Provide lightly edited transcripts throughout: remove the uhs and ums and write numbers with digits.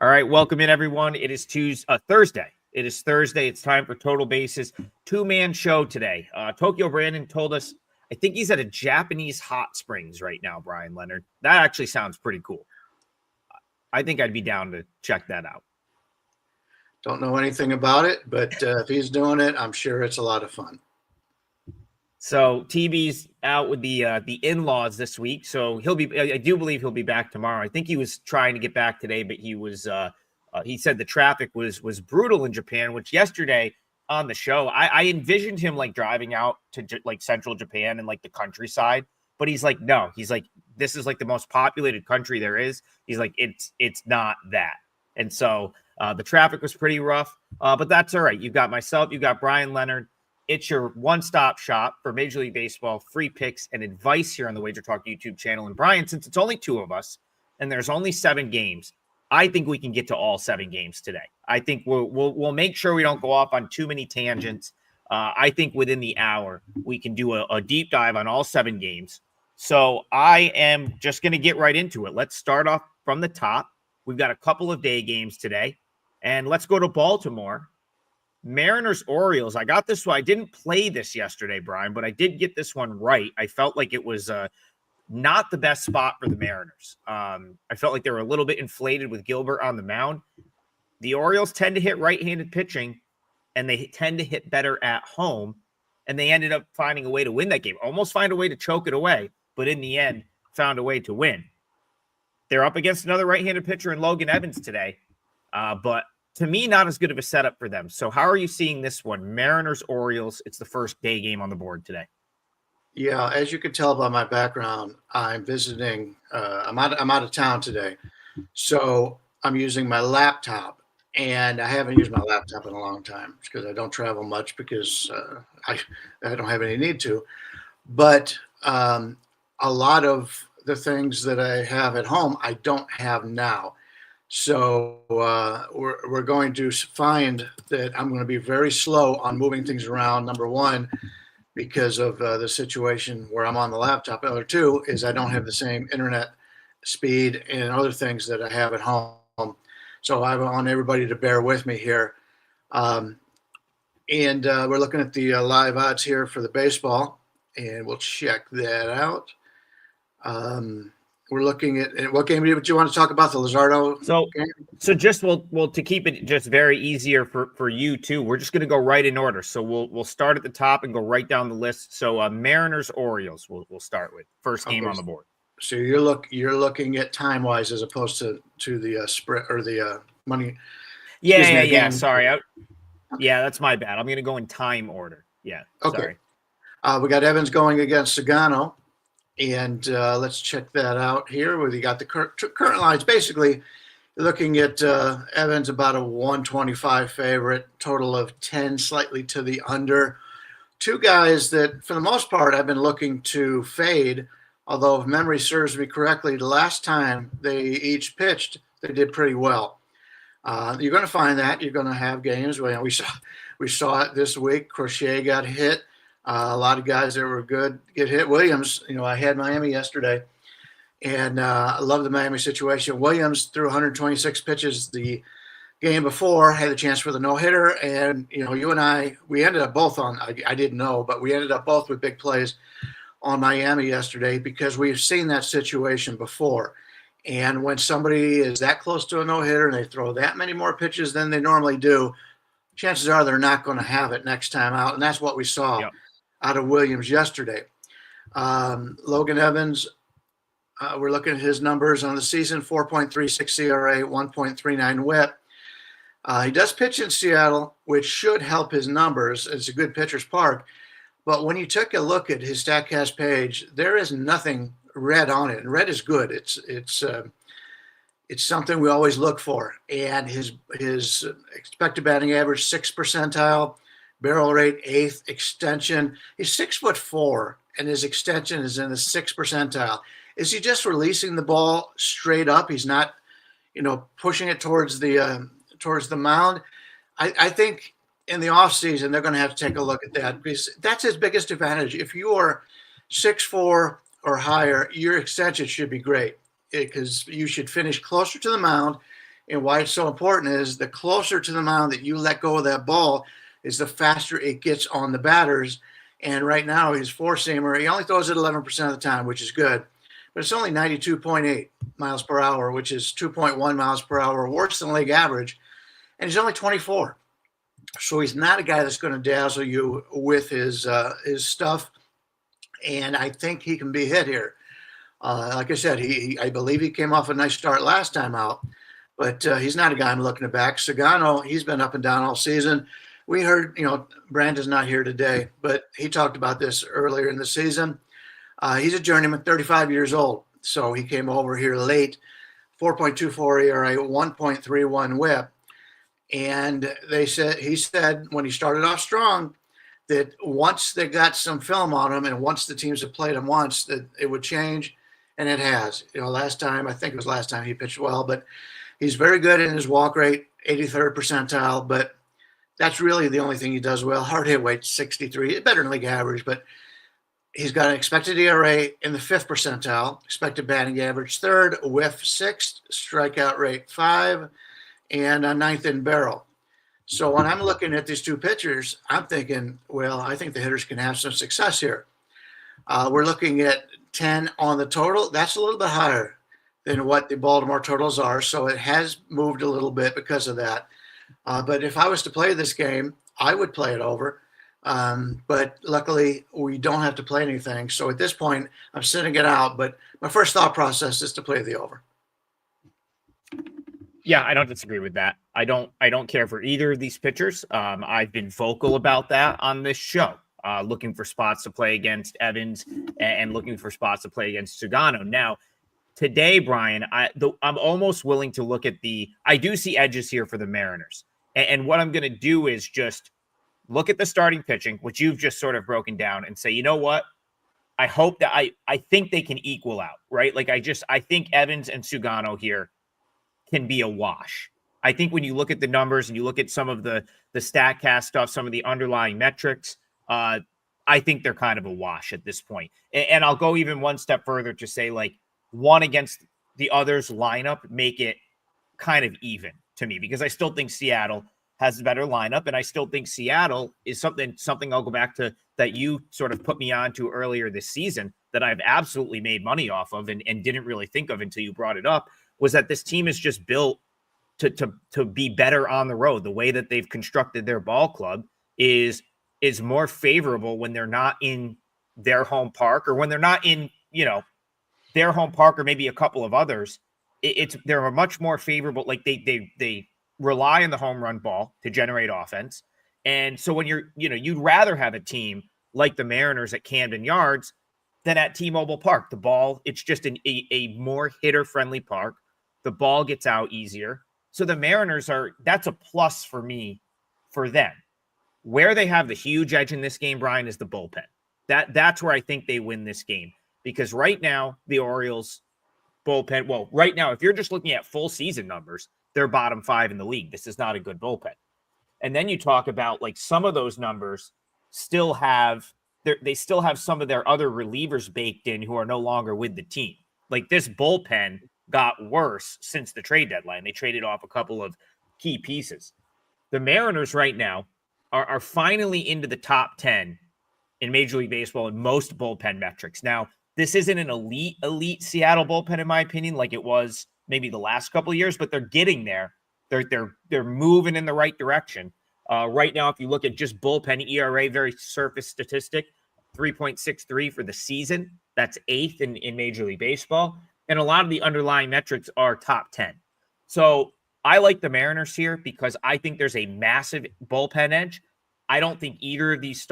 All right, welcome in, everyone. It is Thursday. It is Thursday. It's time for Total Bases two-man show today. Tokyo Brandon told us, I think he's at a Japanese hot springs right now, Bryan Leonard. That actually sounds pretty cool. I think I'd be down to check that out. Don't know anything about it, but if he's doing it, I'm sure it's a lot of fun. So TB's out with the in-laws this week, so I do believe he'll be back tomorrow. I think he was trying to get back today, but he said the traffic was brutal in Japan. Which yesterday on the show, I envisioned him like driving out to like central Japan and like the countryside, but he's like, no, he's like, this is like the most populated country there is. He's like, it's not that, and so the traffic was pretty rough, but that's all right. You got myself, you got Bryan Leonard. It's your one-stop shop for Major League Baseball, free picks and advice here on the Wager Talk YouTube channel. And Bryan, since it's only two of us and there's only 7 games, I think we can get to all 7 games today. I think we'll make sure we don't go off on too many tangents. I think within the hour we can do a deep dive on all 7 games. So I am just going to get right into it. Let's start off from the top. We've got a couple of day games today, and let's go to Baltimore. Mariners Orioles. I got this one. I didn't play this yesterday, Bryan, but I did get this one right. I felt like it was not the best spot for the Mariners. I felt like they were a little bit inflated with Gilbert on the mound. The Orioles tend to hit right-handed pitching, and they tend to hit better at home, and they ended up finding a way to win that game. Almost find a way to choke it away, but in the end, found a way to win. They're up against another right-handed pitcher in Logan Evans today, but to me, not as good of a setup for them. So how are you seeing this one? Mariners, Orioles. It's the first day game on the board today. Yeah, as you can tell by my background, I'm visiting. I'm out of town today, so I'm using my laptop, and I haven't used my laptop in a long time because I don't travel much because I don't have any need to. But a lot of the things that I have at home, I don't have now. So we're going to find that I'm going to be very slow on moving things around. Number one, because of the situation where I'm on the laptop. Number two is I don't have the same internet speed and other things that I have at home. So I want everybody to bear with me here. And we're looking at the live odds here for the baseball, and we'll check that out. We're looking at what game do you want to talk about? The Luzardo game? So just we'll to keep it just very easier for you too. We're just going to go right in order. So we'll start at the top and go right down the list. So Mariners Orioles we'll start with first game on the board. So you're looking at time wise as opposed to the spread or the money. Yeah. Sorry, yeah, that's my bad. I'm going to go in time order. Yeah. Okay. Sorry. We got Evans going against Sagano. And let's check that out here where you got the current lines. Basically, looking at Evans about a 125 favorite, total of 10, slightly to the under. Two guys that, for the most part, I've been looking to fade, although if memory serves me correctly, the last time they each pitched, they did pretty well. You're going to find that. You're going to have games where we saw it this week. Crochet got hit. A lot of guys that were good get hit. Williams, I had Miami yesterday, and I love the Miami situation. Williams threw 126 pitches the game before, had a chance for the no-hitter, and, you and I, we ended up both on, I didn't know, but we ended up both with big plays on Miami yesterday because we've seen that situation before. And when somebody is that close to a no-hitter and they throw that many more pitches than they normally do, chances are they're not going to have it next time out, and that's what we saw out of Williams yesterday. Logan Evans, we're looking at his numbers on the season, 4.36 ERA, 1.39 whip. He does pitch in Seattle, which should help his numbers. It's a good pitcher's park. But when you take a look at his StatCast page, there is nothing red on it. And red is good. It's something we always look for. And his expected batting average, 6th percentile. Barrel rate, 8th, extension. He's 6'4", and his extension is in the 6th percentile. Is he just releasing the ball straight up? He's not, pushing it towards the mound. I think in the offseason they're going to have to take a look at that because that's his biggest advantage. If you are 6'4" or higher, your extension should be great because you should finish closer to the mound. And why it's so important is the closer to the mound that you let go of that ball is the faster it gets on the batters. And right now, his four-seamer, he only throws it 11% of the time, which is good. But it's only 92.8 miles per hour, which is 2.1 miles per hour, worse than league average. And he's only 24. So he's not a guy that's going to dazzle you with his stuff. And I think he can be hit here. Like I said, I believe he came off a nice start last time out, but he's not a guy I'm looking to back. Sagano, he's been up and down all season. We heard, Brandon's not here today, but he talked about this earlier in the season. He's a journeyman, 35 years old. So he came over here late, 4.24 ERA, 1.31 whip. And he said when he started off strong that once they got some film on him and once the teams have played him once, that it would change. And it has. Last time he pitched well, but he's very good in his walk rate, 83rd percentile, but that's really the only thing he does well. Hard hit weight, 63, better than league average, but he's got an expected ERA in the 5th percentile, expected batting average 3rd, whiff 6th, strikeout rate 5, and a 9th in barrel. So when I'm looking at these two pitchers, I'm thinking, well, I think the hitters can have some success here. We're looking at 10 on the total. That's a little bit higher than what the Baltimore totals are. So it has moved a little bit because of that. But if I was to play this game, I would play it over. But luckily, we don't have to play anything. So at this point, I'm sitting it out. But my first thought process is to play the over. Yeah, I don't disagree with that. I don't care for either of these pitchers. I've been vocal about that on this show. Looking for spots to play against Evans and looking for spots to play against Sugano. Now, today, Brian, I'm almost willing to look at I do see edges here for the Mariners. And what I'm going to do is just look at the starting pitching, which you've just sort of broken down, and say, you know what? I hope that I think they can equal out, right? Like I think Evans and Sugano here can be a wash. I think when you look at the numbers and you look at some of the StatCast stuff, some of the underlying metrics, I think they're kind of a wash at this point. And I'll go even one step further to say, like, one against the other's lineup make it kind of even to me, because I still think Seattle has a better lineup, and I still think Seattle is something I'll go back to that you sort of put me on to earlier this season that I've absolutely made money off of and didn't really think of until you brought it up, was that this team is just built to be better on the road. The way that they've constructed their ball club is more favorable when they're not in their home park, or when they're not in, their home park, or maybe a couple of others. They're a much more favorable, like they rely on the home run ball to generate offense. And so when you'd rather have a team like the Mariners at Camden Yards than at T-Mobile Park. The ball, it's just a more hitter-friendly park. The ball gets out easier. So the Mariners that's a plus for me for them. Where they have the huge edge in this game, Brian, is the bullpen. That's where I think they win this game. Because right now, the Orioles bullpen, well, right now, if you're just looking at full season numbers, they're bottom 5 in the league. This is not a good bullpen. And then you talk about, like, some of those numbers still have some of their other relievers baked in who are no longer with the team. Like, this bullpen got worse since the trade deadline. They traded off a couple of key pieces. The Mariners right now are finally into the top 10 in Major League Baseball in most bullpen metrics. Now, this isn't an elite Seattle bullpen, in my opinion, like it was maybe the last couple of years, but they're getting there. They're moving in the right direction. Right now, if you look at just bullpen ERA, very surface statistic, 3.63 for the season. That's 8th in Major League Baseball. And a lot of the underlying metrics are top 10. So I like the Mariners here because I think there's a massive bullpen edge. I don't think either of these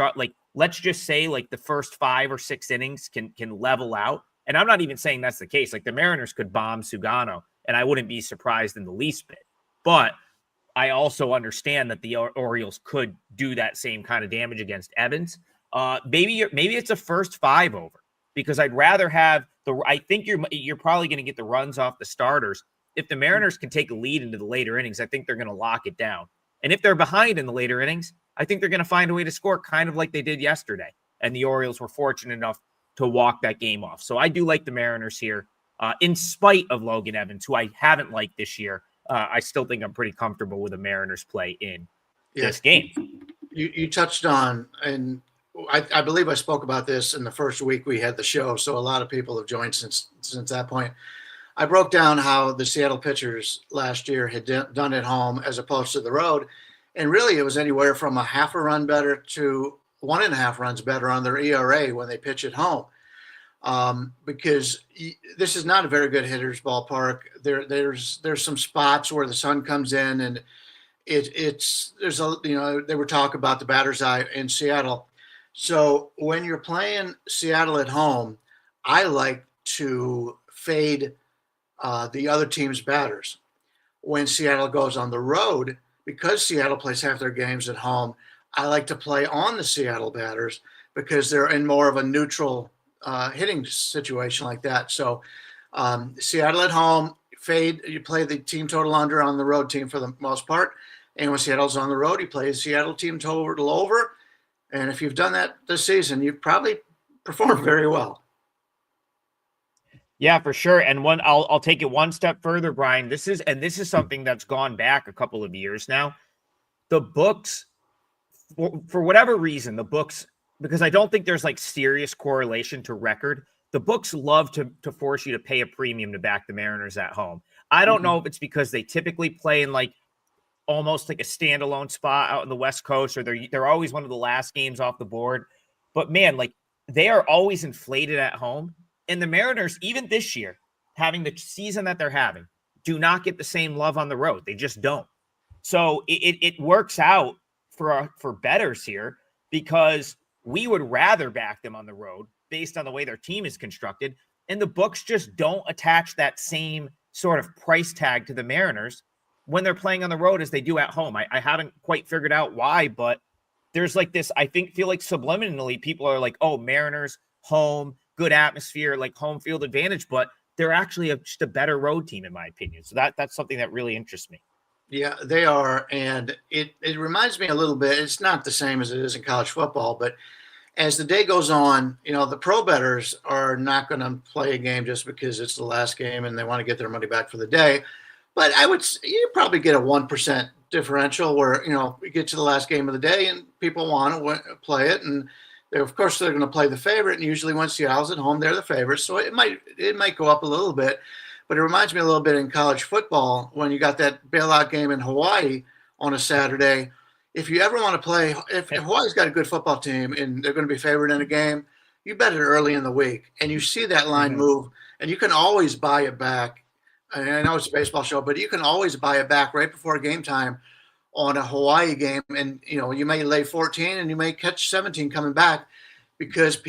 let's just say like the first 5 or 6 innings can level out. And I'm not even saying that's the case. Like, the Mariners could bomb Sugano, and I wouldn't be surprised in the least bit. But I also understand that the Orioles could do that same kind of damage against Evans. Maybe it's a first 5 over, because I'd rather have I think you're probably going to get the runs off the starters. If the Mariners can take a lead into the later innings, I think they're going to lock it down. And if they're behind in the later innings, I think they're going to find a way to score, kind of like they did yesterday. And the Orioles were fortunate enough to walk that game off. So I do like the Mariners here, in spite of Logan Evans, who I haven't liked this year. I still think I'm pretty comfortable with the Mariners play in Yeah. this game. You touched on, and I believe I spoke about this in the first week we had the show, so a lot of people have joined since that point. I broke down how the Seattle pitchers last year had done at home as opposed to the road, and really it was anywhere from a half a run better to 1.5 runs better on their ERA when they pitch at home. Because this is not a very good hitter's ballpark. There's some spots where the sun comes in, and there's a, they were talking about the batter's eye in Seattle. So when you're playing Seattle at home, I like to fade the other team's batters. When Seattle goes on the road, because Seattle plays half their games at home, I like to play on the Seattle batters because they're in more of a neutral hitting situation like that. So Seattle at home, fade, you play the team total under on the road team for the most part. And when Seattle's on the road, you play the Seattle team total over. And if you've done that this season, you've probably performed very well. Yeah, for sure. And I'll take it one step further, Brian. This is something that's gone back a couple of years now. The books, for whatever reason, because I don't think there's like serious correlation to record. The books love to force you to pay a premium to back the Mariners at home. I don't know if it's because they typically play in like almost like a standalone spot out in the West Coast, or they're always one of the last games off the board. But man, like they are always inflated at home. And the Mariners, even this year, having the season that they're having, do not get the same love on the road. They just don't. So it works out for bettors here because we would rather back them on the road based on the way their team is constructed. And the books just don't attach that same sort of price tag to the Mariners when they're playing on the road as they do at home. I haven't quite figured out why, but there's like this, feel like subliminally people are like, oh, Mariners, home, good atmosphere, like home field advantage, but they're actually just a better road team in my opinion. So that's something that really interests me. Yeah, they are. And it reminds me a little bit, it's not the same as it is in college football, but as the day goes on, the pro bettors are not going to play a game just because it's the last game and they want to get their money back for the day. But you probably get a 1% differential where, you get to the last game of the day and people want to play it. And of course, they're going to play the favorite. And usually when Seattle's at home, they're the favorites. So it might go up a little bit. But it reminds me a little bit in college football when you got that bailout game in Hawaii on a Saturday. If you ever want to play, if Hawaii's got a good football team and they're going to be favored in a game, you bet it early in the week. And you see that line move, and you can always buy it back. And I know it's a baseball show, but you can always buy it back right before game time on a Hawaii game. And, you may lay 14 and you may catch 17 coming back because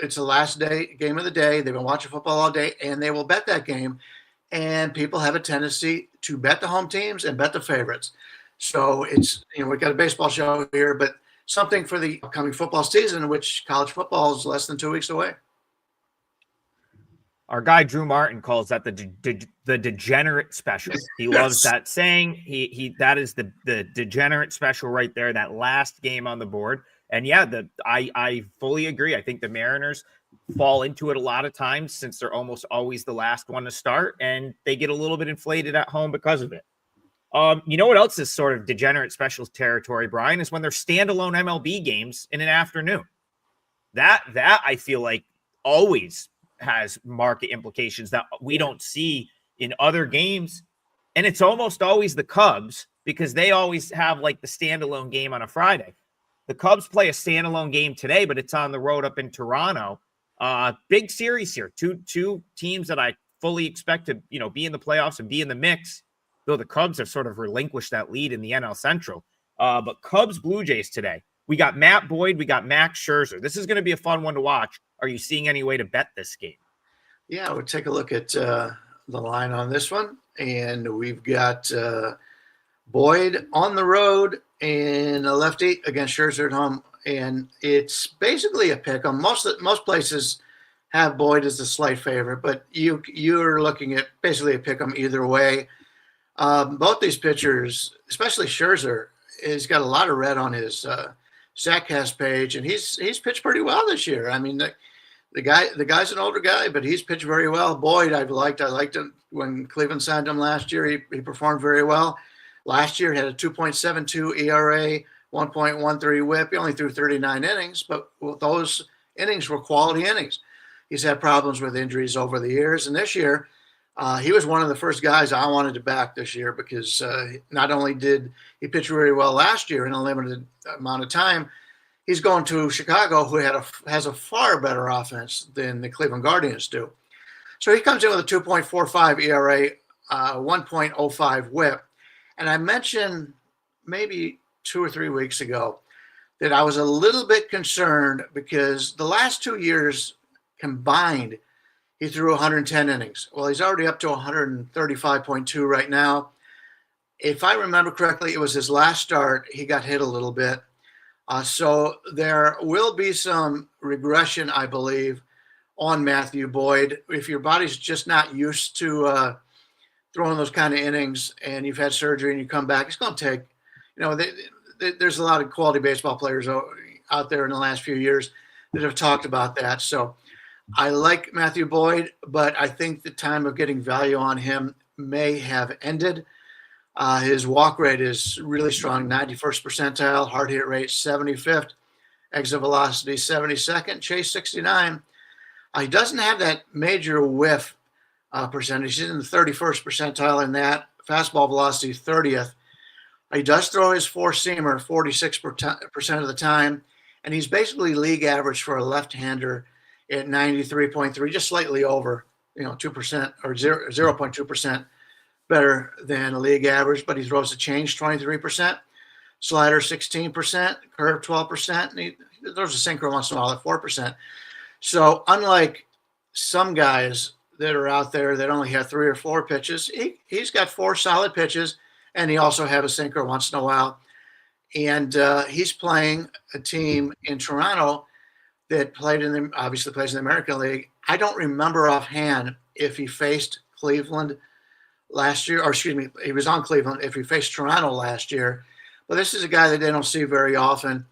it's the last game of the day. They've been watching football all day and they will bet that game. And people have a tendency to bet the home teams and bet the favorites. So it's, we've got a baseball show here, but something for the upcoming football season, which college football is less than 2 weeks away. Our guy Drew Martin calls that the degenerate special. He loves that saying. That is the degenerate special right there. That last game on the board. And yeah, I fully agree. I think the Mariners fall into it a lot of times since they're almost always the last one to start, and they get a little bit inflated at home because of it. You know what else is sort of degenerate special territory, Brian, is when they're standalone MLB games in an afternoon. That I feel like always has market implications that we don't see in other games. And it's almost always the Cubs because they always have like the standalone game on a Friday. The Cubs play a standalone game today, but it's on the road up in Toronto. Big series here. Two teams that I fully expect to, be in the playoffs and be in the mix, though the Cubs have sort of relinquished that lead in the NL Central. But Cubs Blue Jays today. We got Matt Boyd. We got Max Scherzer. This is going to be a fun one to watch. Are you seeing any way to bet this game? Yeah, we'll take a look at the line on this one. And we've got Boyd on the road and a lefty against Scherzer at home. And it's basically a pick. Most places have Boyd as the slight favorite, but you're looking at basically a pick 'em either way. Both these pitchers, especially Scherzer, has got a lot of red on his StatCast page, and he's pitched pretty well this year. I mean, the guy's an older guy, but he's pitched very well. Boyd, I liked him when Cleveland signed him last year. He performed very well. Last year, he had a 2.72 ERA, 1.13 WHIP. He only threw 39 innings, but those innings were quality innings. He's had problems with injuries over the years, and this year, he was one of the first guys I wanted to back this year because not only did he pitch very well last year in a limited amount of time, he's going to Chicago, who has a far better offense than the Cleveland Guardians do. So he comes in with a 2.45 ERA, 1.05 WHIP. And I mentioned maybe 2 or 3 weeks ago that I was a little bit concerned because the last 2 years combined, he threw 110 innings. Well, he's already up to 135.2 right now. If I remember correctly, it was his last start. He got hit a little bit. So there will be some regression, I believe, on Matthew Boyd. If your body's just not used to throwing those kind of innings and you've had surgery and you come back, it's going to take, there's a lot of quality baseball players out there in the last few years that have talked about that. So I like Matthew Boyd, but I think the time of getting value on him may have ended. His walk rate is really strong, 91st percentile, hard hit rate 75th, exit velocity 72nd, chase 69. He doesn't have that major whiff percentage. He's in the 31st percentile in that. Fastball velocity 30th. He does throw his four-seamer 46% of the time, and he's basically league average for a left-hander at 93.3, just slightly over, 2% or 0.2%. better than a league average, but he throws a change 23%, slider 16%, curve 12%, and he throws a sinker once in a while at 4%. So unlike some guys that are out there that only have 3 or 4 pitches, he's got 4 solid pitches, and he also had a sinker once in a while. And he's playing a team in Toronto that obviously plays in the American League. I don't remember offhand if he faced Cleveland last year, or excuse me, he was on Cleveland if he faced Toronto last year. But this is a guy that they don't see very often.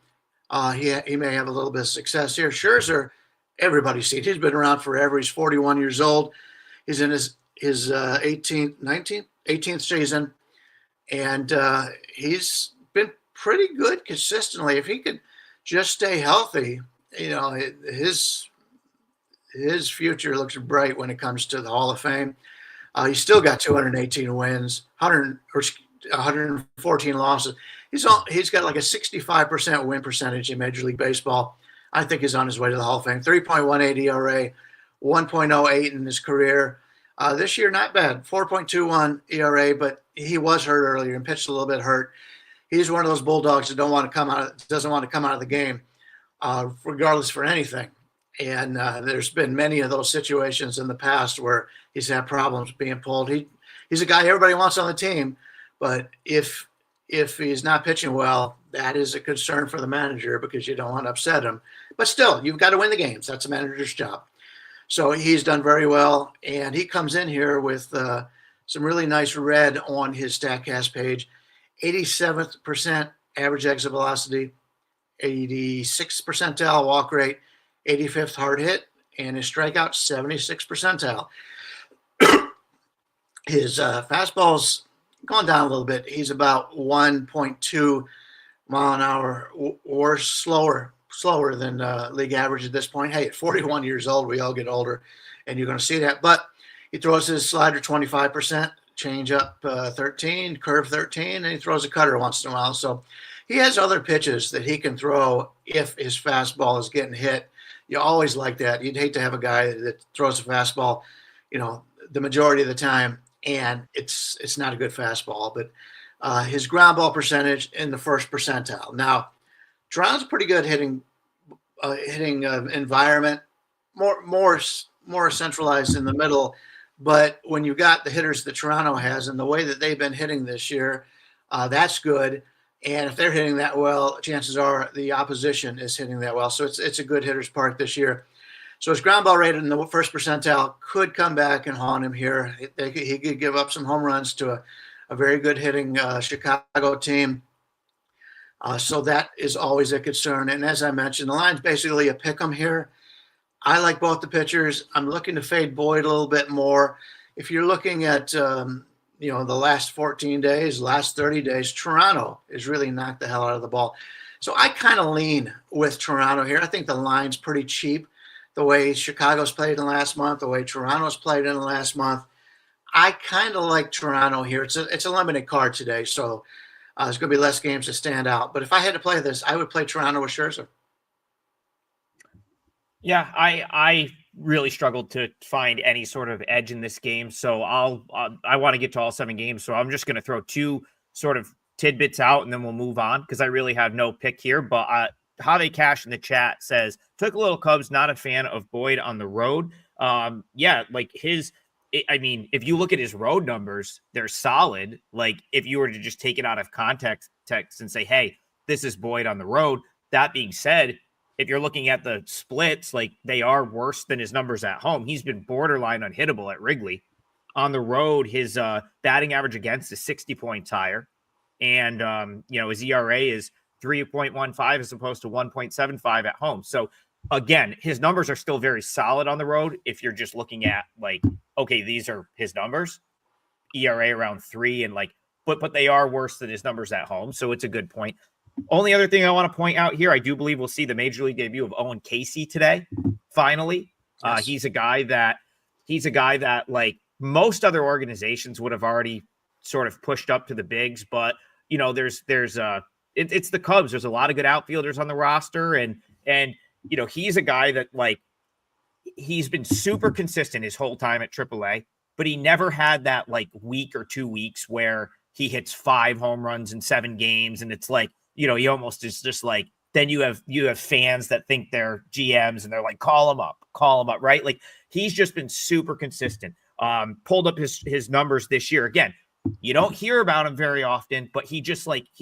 He may have a little bit of success here. Scherzer, everybody sees. He's been around forever. He's 41 years old. He's in his 18th season, and he's been pretty good consistently. If he could just stay healthy, his future looks bright when it comes to the Hall of Fame. He's still got 218 wins, 114 losses. He's got like a 65% win percentage in Major League Baseball. I think he's on his way to the Hall of Fame. 3.18 ERA, 1.08 in his career. This year, not bad. 4.21 ERA, but he was hurt earlier and pitched a little bit hurt. He's one of those Bulldogs that doesn't want to come out of the game, regardless for anything. And there's been many of those situations in the past where he's had problems being pulled. He's a guy everybody wants on the team, but if he's not pitching well, that is a concern for the manager because you don't want to upset him. But still, you've got to win the games. That's a manager's job. So he's done very well, and he comes in here with some really nice red on his StatCast page. 87th average exit velocity, 86th percentile walk rate, 85th hard hit, and his strikeout 76th percentile. His fastball's gone down a little bit. He's about 1.2 mile an hour or slower than league average at this point. Hey, at 41 years old, we all get older, and you're going to see that. But he throws his slider 25%, change up 13, curve 13, and he throws a cutter once in a while. So he has other pitches that he can throw if his fastball is getting hit. You always like that. You'd hate to have a guy that throws a fastball, the majority of the time, and it's not a good fastball. But his ground ball percentage in the first percentile. Now, Toronto's pretty good hitting environment, more centralized in the middle. But when you got the hitters that Toronto has and the way that they've been hitting this year, that's good. And if they're hitting that well, chances are the opposition is hitting that well. So it's a good hitter's park this year. So his ground ball rate in the first percentile could come back and haunt him here. He could give up some home runs to a very good hitting Chicago team. So that is always a concern. And as I mentioned, the line's basically a pick 'em here. I like both the pitchers. I'm looking to fade Boyd a little bit more. If you're looking at the last 14 days, last 30 days, Toronto has really knocked the hell out of the ball. So I kind of lean with Toronto here. I think the line's pretty cheap. The way Chicago's played in the last month, the way Toronto's played in the last month, I kind of like Toronto here. It's a limited card today, so there's going to be less games to stand out. But if I had to play this, I would play Toronto with Scherzer. Yeah, I really struggled to find any sort of edge in this game, so I want to get to all 7 games, so I'm just going to throw 2 sort of tidbits out, and then we'll move on because I really have no pick here. But Have Cash in the chat says took a little Cubs, not a fan of Boyd on the road. Yeah, like I mean, if you look at his road numbers, they're solid. Like if you were to just take it out of context and say, hey, this is Boyd on the road. That being said, if you're looking at the splits, like they are worse than his numbers at home. He's been borderline unhittable at Wrigley. On the road, his batting average against is 60 points higher. And, his ERA is 3.15 as opposed to 1.75 at home. So again, his numbers are still very solid on the road. If you're just looking at like, okay, these are his numbers, ERA around 3 and but they are worse than his numbers at home. So it's a good point. Only other thing I want to point out here, I do believe we'll see the major league debut of Owen Casey today. Finally, yes. He's a guy that like most other organizations would have already sort of pushed up to the bigs, but it's the Cubs. There's a lot of good outfielders on the roster, and he's a guy that like he's been super consistent his whole time at AAA, but he never had that like week or 2 weeks where he hits 5 home runs in 7 games, and it's like. He almost is just like, then you have fans that think they're GMs and they're like, call him up, right? Like he's just been super consistent. Pulled up his numbers this year. Again, you don't hear about him very often, but he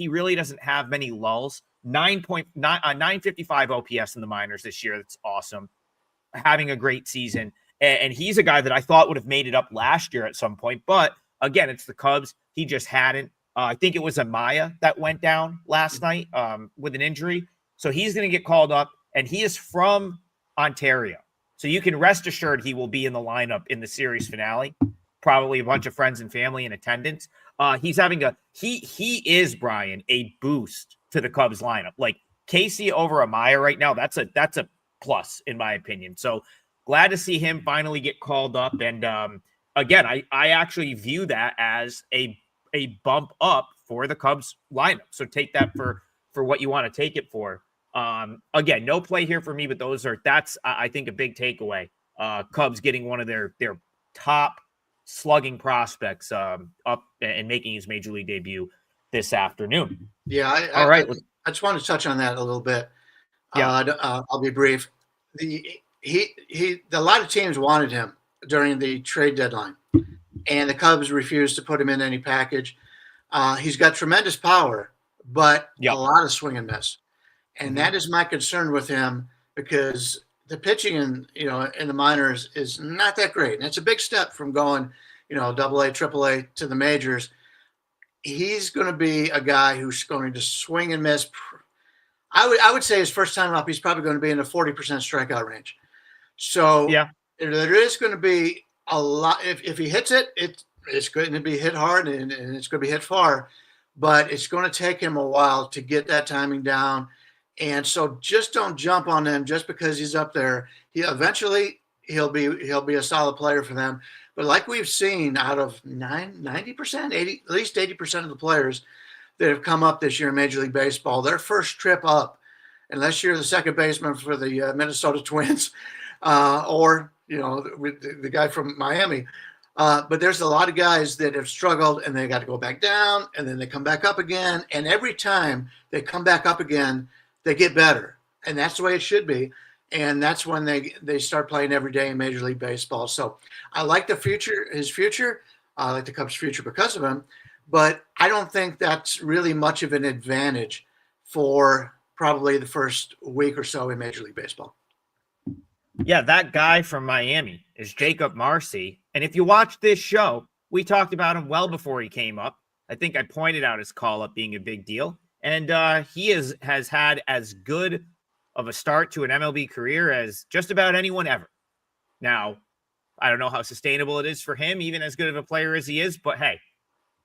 really doesn't have many lulls. 955 OPS in the minors this year. That's awesome. Having a great season. And he's a guy that I thought would have made it up last year at some point. But again, it's the Cubs. He just hadn't. I think it was Amaya that went down last night with an injury. So he's going to get called up, and he is from Ontario. So you can rest assured he will be in the lineup in the series finale. Probably a bunch of friends and family in attendance. He's having he is, Bryan, a boost to the Cubs lineup. Like Casey over Amaya right now, that's a plus in my opinion. So glad to see him finally get called up. And again, I actually view that as a bump up for the Cubs lineup. So take that for what you want to take it for. Again, no play here for me, but that's I think a big takeaway. Cubs getting one of their top slugging prospects up and making his major league debut this afternoon. Yeah. All right. I just want to touch on that a little bit. Yeah. I'll be brief. A lot of teams wanted him during the trade deadline, and the Cubs refused to put him in any package. He's got tremendous power, but a lot of swing and miss. And that is my concern with him, because the pitching in the minors is not that great. And it's a big step from going, AA, AAA to the majors. He's going to be a guy who's going to swing and miss. I would say his first time up, he's probably going to be in the 40% strikeout range. So there is going to be a lot. If he hits it, it's going to be hit hard and it's going to be hit far, but it's going to take him a while to get that timing down. And so just don't jump on him just because he's up there. He'll be a solid player for them. But like we've seen out of 90%, at least 80% of the players that have come up this year in Major League Baseball, their first trip up, unless you're the second baseman for the Minnesota Twins or the guy from Miami. But there's a lot of guys that have struggled and they got to go back down and then they come back up again. And every time they come back up again, they get better. And that's the way it should be. And that's when they start playing every day in Major League Baseball. So I like his future. I like the Cubs' future because of him. But I don't think that's really much of an advantage for probably the first week or so in Major League Baseball. Yeah, that guy from Miami is Jacob Marcy. And if you watch this show, we talked about him well before he came up. I think I pointed out his call-up being a big deal. And he has had as good of a start to an MLB career as just about anyone ever. Now, I don't know how sustainable it is for him, even as good of a player as he is, but hey,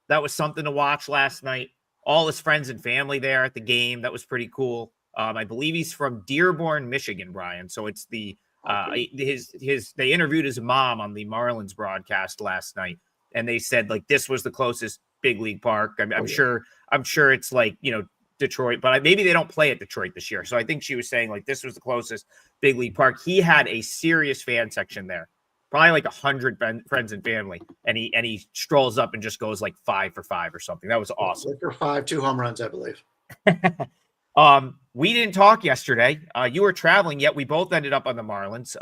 that was something to watch last night. All his friends and family there at the game. That was pretty cool. I believe he's from Dearborn, Michigan, Bryan. So it's the they interviewed his mom on the Marlins broadcast last night, and they said like this was the closest big league park. I'm sure it's like, Detroit, but maybe they don't play at Detroit this year. So I think she was saying like this was the closest big league park. He had a serious fan section there, probably like 100 friends and family, and he strolls up and just goes like 5 for 5 or something. That was awesome. 5 for 5, 2 home runs, I believe. We didn't talk yesterday. You were traveling, yet we both ended up on the Marlins,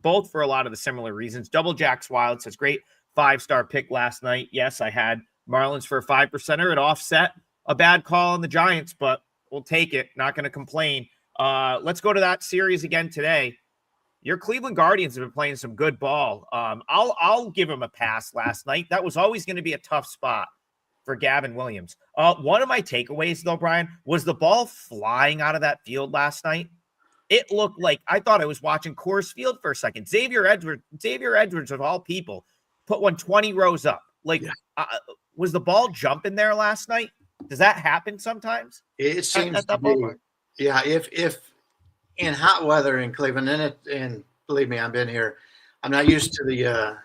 both for a lot of the similar reasons. Double Jack's Wild says great 5-star pick last night. Yes, I had Marlins for a 5%er. It offset a bad call on the Giants, but we'll take it. Not going to complain. Let's go to that series again today. Your Cleveland Guardians have been playing some good ball. I'll give them a pass last night. That was always going to be a tough spot for Gavin Williams. One of my takeaways, though, Bryan, was the ball flying out of that field last night. It looked like I thought I was watching Coors Field for a second. Xavier Edwards, of all people, put one 20 rows up. Was the ball jumping there last night? Does that happen sometimes? It seems to be. Yeah, if in hot weather in Cleveland, and believe me, I've been here. I'm not used to the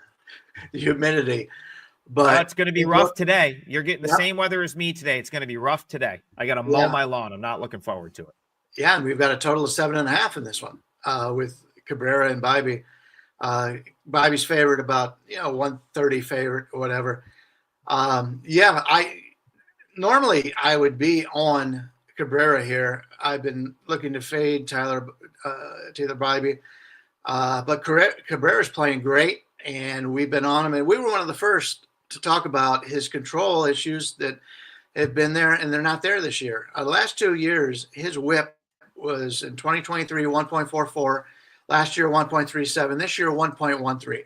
humidity, but it's going to be rough today. You're getting the same weather as me today. It's going to be rough today. I got to mow my lawn. I'm not looking forward to it. Yeah, and we've got a total of 7.5 in this one with Cabrera and Bibee. Bibby's favorite about 130 favorite or whatever. Normally I would be on Cabrera here. I've been looking to fade Taylor Bibee, but Cabrera's playing great, and we've been on him. And we were one of the first to talk about his control issues that have been there, and they're not there this year. The last 2 years, his WHIP was in 2023 1.44, last year 1.37, this year 1.13,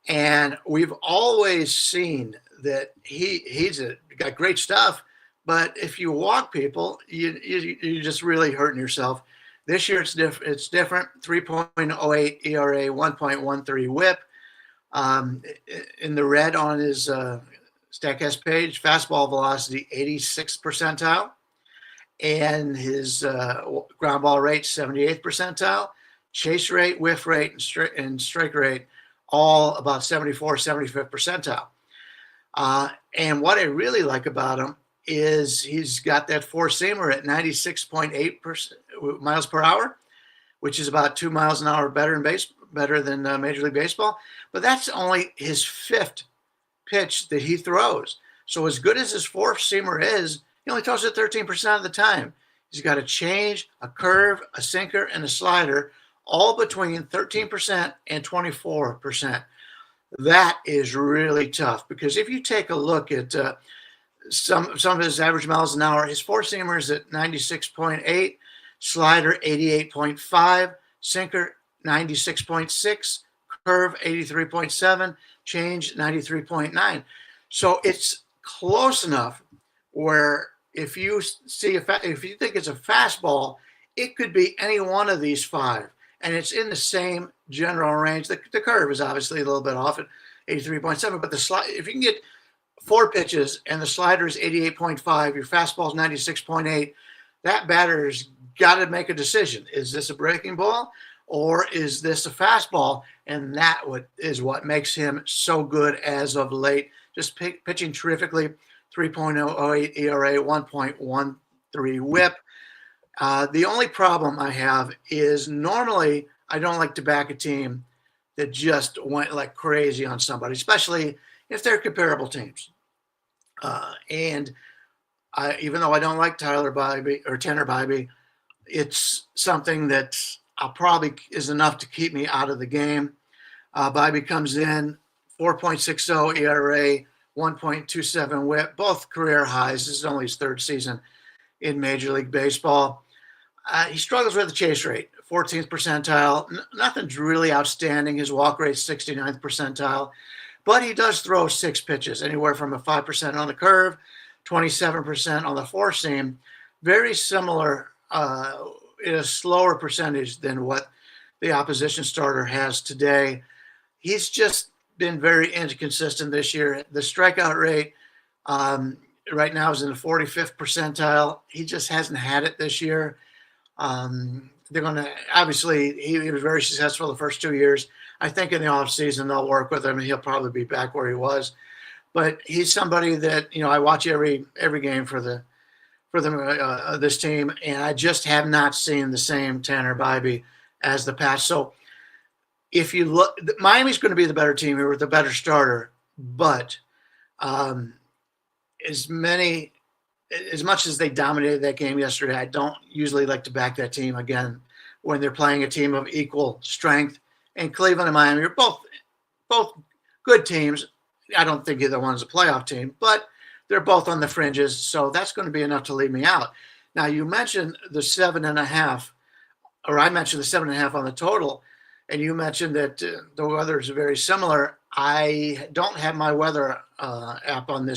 and we've always seen that he's got great stuff. But if you walk people, you're just really hurting yourself. This year it's different. 3.08 ERA, 1.13 WHIP. In the red on his Statcast page, fastball velocity 86th percentile, and his ground ball rate 78th percentile. Chase rate, whiff rate, and strike rate all about 75th percentile. And what I really like about him is he's got that four-seamer at 96.8 miles per hour, which is about 2 miles an hour better than Major League Baseball. But that's only his 5th pitch that he throws. So as good as his four-seamer is, he only throws it 13% of the time. He's got a change, a curve, a sinker, and a slider, all between 13% and 24%. That is really tough, because if you take a look at some of his average miles an hour, his four-seamer is at 96.8, slider 88.5, sinker 96.6, curve 83.7, change 93.9. So it's close enough where if you think it's a fastball, it could be any one of these 5, and it's in the same general range. The curve is obviously a little bit off at 83.7, but if you can get 4 pitches and the slider is 88.5, your fastball is 96.8, that batter's got to make a decision. Is this a breaking ball or is this a fastball? And that is what makes him so good as of late. Just pitching terrifically, 3.08 ERA, 1.13 WHIP. The only problem I have is normally I don't like to back a team that just went like crazy on somebody, especially if they're comparable teams. And even though I don't like Tanner Bibee, it's something that probably is enough to keep me out of the game. Bibee comes in 4.60 ERA, 1.27 WHIP, both career highs. This is only his 3rd season in Major League Baseball. He struggles with the chase rate, 14th percentile. Nothing's really outstanding. His walk rate is 69th percentile. But he does throw 6 pitches, anywhere from a 5% on the curve, 27% on the four-seam. Very similar at a slower percentage than what the opposition starter has today. He's just been very inconsistent this year. The strikeout rate right now is in the 45th percentile. He just hasn't had it this year. They're going to obviously he was very successful the first 2 years. I think in the offseason they'll work with him and he'll probably be back where he was. But he's somebody that I watch every game for this team, and I just have not seen the same Tanner Bybee as the past. So if you look, Miami's going to be the better team here with the better starter, but as much as they dominated that game yesterday, I don't usually like to back that team again when they're playing a team of equal strength. And Cleveland and Miami are both good teams. I don't think either one's a playoff team, but they're both on the fringes, so that's going to be enough to leave me out. Now, you mentioned the 7.5, or I mentioned the 7.5 on the total, and you mentioned that the weather is very similar. I don't have my weather app on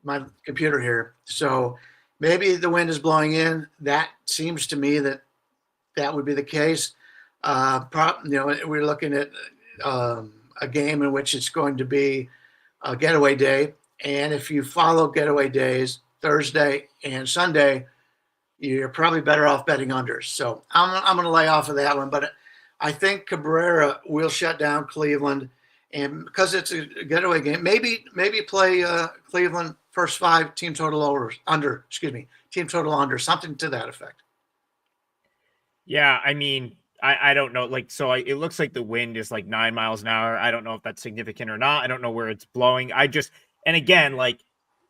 my computer here, so maybe the wind is blowing in. That seems to me that would be the case. We're looking at a game in which it's going to be a getaway day. And if you follow getaway days, Thursday and Sunday, you're probably better off betting unders. So I'm going to lay off of that one. But I think Cabrera will shut down Cleveland. And because it's a getaway game, maybe play Cleveland first 5 team total under, something to that effect. Yeah, I mean, I don't know. It looks like the wind is like 9 miles an hour. I don't know if that's significant or not. I don't know where it's blowing. And again,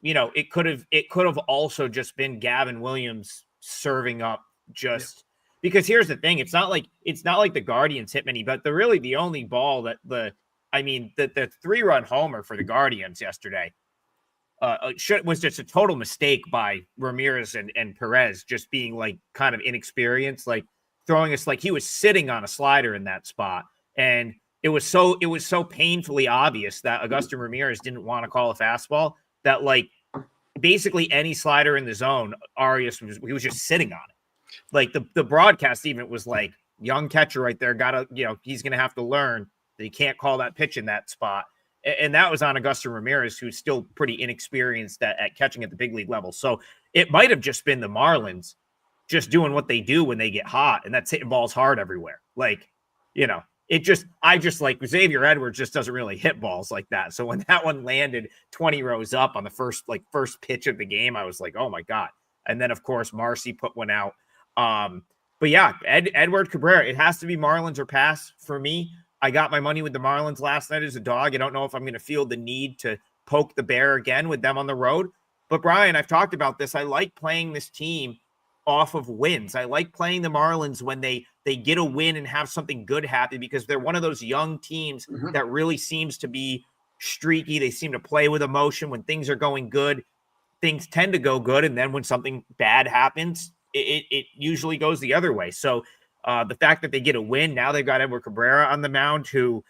it could have also just been Gavin Williams serving up because here's the thing. It's not like the Guardians hit many, but the only ball that the 3-run homer for the Guardians yesterday was just a total mistake by Ramirez and Perez, just being kind of inexperienced, throwing us he was sitting on a slider in that spot. And it was so painfully obvious that Agustin Ramirez didn't want to call a fastball that basically any slider in the zone, Arias was just sitting on it. The broadcast even was young catcher right there. He's going to have to learn that he can't call that pitch in that spot. And that was on Agustin Ramirez, who's still pretty inexperienced at catching at the big league level. So it might have just been the Marlins just doing what they do when they get hot, and that's hitting balls hard everywhere. Xavier Edwards just doesn't really hit balls like that. So when that one landed 20 rows up on the first pitch of the game, I was like, oh my God. And then of course, Marcy put one out. But yeah, Edward Cabrera, it has to be Marlins or pass for me. I got my money with the Marlins last night as a dog. I don't know if I'm going to feel the need to poke the bear again with them on the road. But Bryan, I've talked about this. I like playing this team off of wins. I like playing the Marlins when they get a win and have something good happen, because they're one of those young teams that really seems to be streaky. They seem to play with emotion. When things are going good, things tend to go good. And then when something bad happens, it usually goes the other way. So the fact that they get a win, now they've got Edward Cabrera on the mound, who,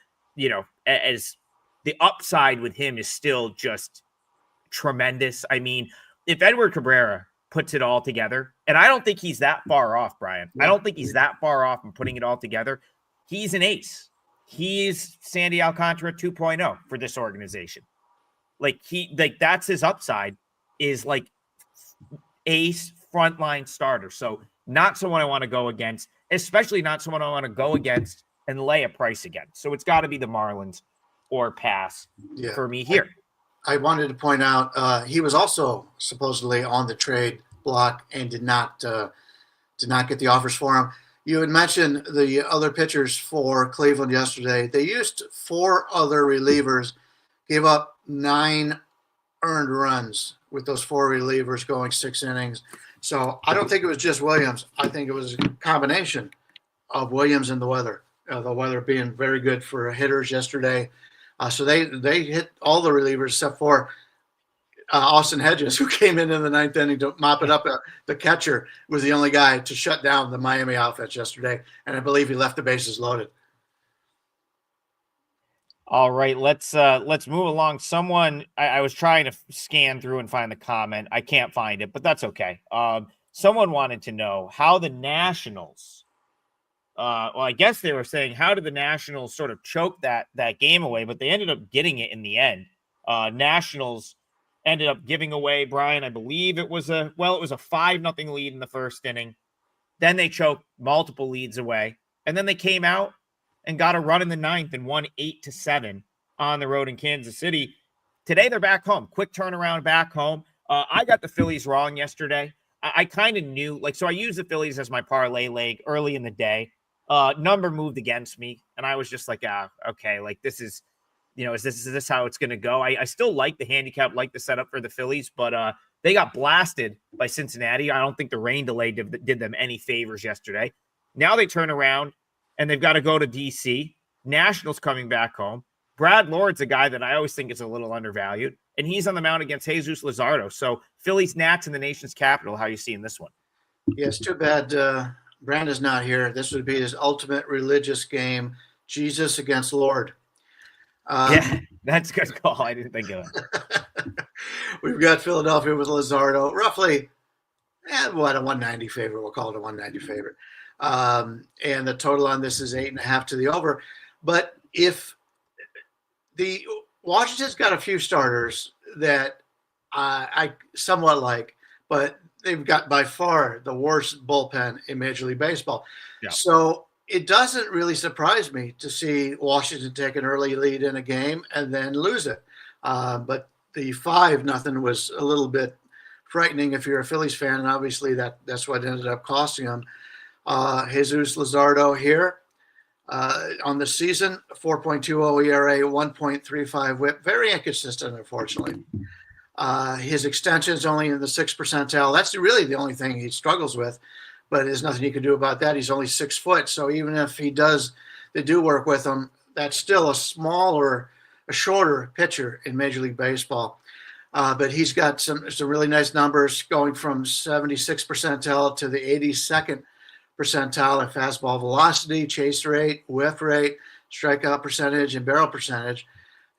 as the upside with him is still just tremendous. I mean, if Edward Cabrera puts it all together, and I don't think he's that far off, Bryan. I don't think he's that far off from putting it all together. He's an ace. He's Sandy Alcantara 2.0 for this organization. That's his upside, is ace frontline starter. So not someone I want to go against, especially not someone I want to go against and lay a price against. So it's got to be the Marlins or pass for me here. I wanted to point out he was also supposedly on the trade block and did not get the offers for him. You had mentioned the other pitchers for Cleveland yesterday. They used 4 other relievers, gave up 9 earned runs with those 4 relievers going 6 innings. So I don't think it was just Williams. I think it was a combination of Williams and the weather being very good for hitters yesterday. So they hit all the relievers except for Austin Hedges, who came in the 9th inning to mop it up. The catcher was the only guy to shut down the Miami offense yesterday, and I believe he left the bases loaded. All right, let's move along. Someone I was trying to scan through and find the comment. I can't find it, but that's okay. Someone wanted to know how the Nationals. Well, I guess they were saying how did the Nationals sort of choke that game away, but they ended up getting it in the end. Nationals ended up giving away, Brian. I believe it was a 5-0 lead in the first inning. Then they choked multiple leads away, and then they came out and got a run in the ninth and won 8-7 on the road in Kansas City. Today they're back home. Quick turnaround back home. I got the Phillies wrong yesterday. I kind of knew, so I used the Phillies as my parlay leg early in the day. Number moved against me, and I was just like, okay, this is, is this how it's going to go? I still like the handicap, like the setup for the Phillies, but they got blasted by Cincinnati. I don't think the rain delay did them any favors yesterday. Now they turn around, and they've got to go to D.C. Nationals coming back home. Brad Lord's a guy that I always think is a little undervalued, and he's on the mound against Jesus Luzardo. So Phillies, Nats in the nation's capital. How are you seeing this one? Yeah, it's too bad Brandon's not here. This would be his ultimate religious game, Jesus against Lord. Yeah, that's a good call. I didn't think of it. We've got Philadelphia with Luzardo, roughly, a 190 favorite. We'll call it a 190 favorite. And the total on this is 8.5 to the over. But if the Washington's got a few starters that I somewhat like, but they've got by far the worst bullpen in Major League Baseball. Yeah. So it doesn't really surprise me to see Washington take an early lead in a game and then lose it. But the 5-0 was a little bit frightening if you're a Phillies fan, and obviously that's what ended up costing them. Jesus Luzardo here on the season, 4.20 ERA, 1.35 WHIP, very inconsistent, unfortunately. His extension is only in the 6th percentile. That's really the only thing he struggles with, but there's nothing you can do about that. He's only 6 foot, so even if they do work with him, that's still a shorter pitcher in Major League Baseball. But he's got some really nice numbers going from 76th percentile to the 82nd percentile in fastball velocity, chase rate, whiff rate, strikeout percentage, and barrel percentage.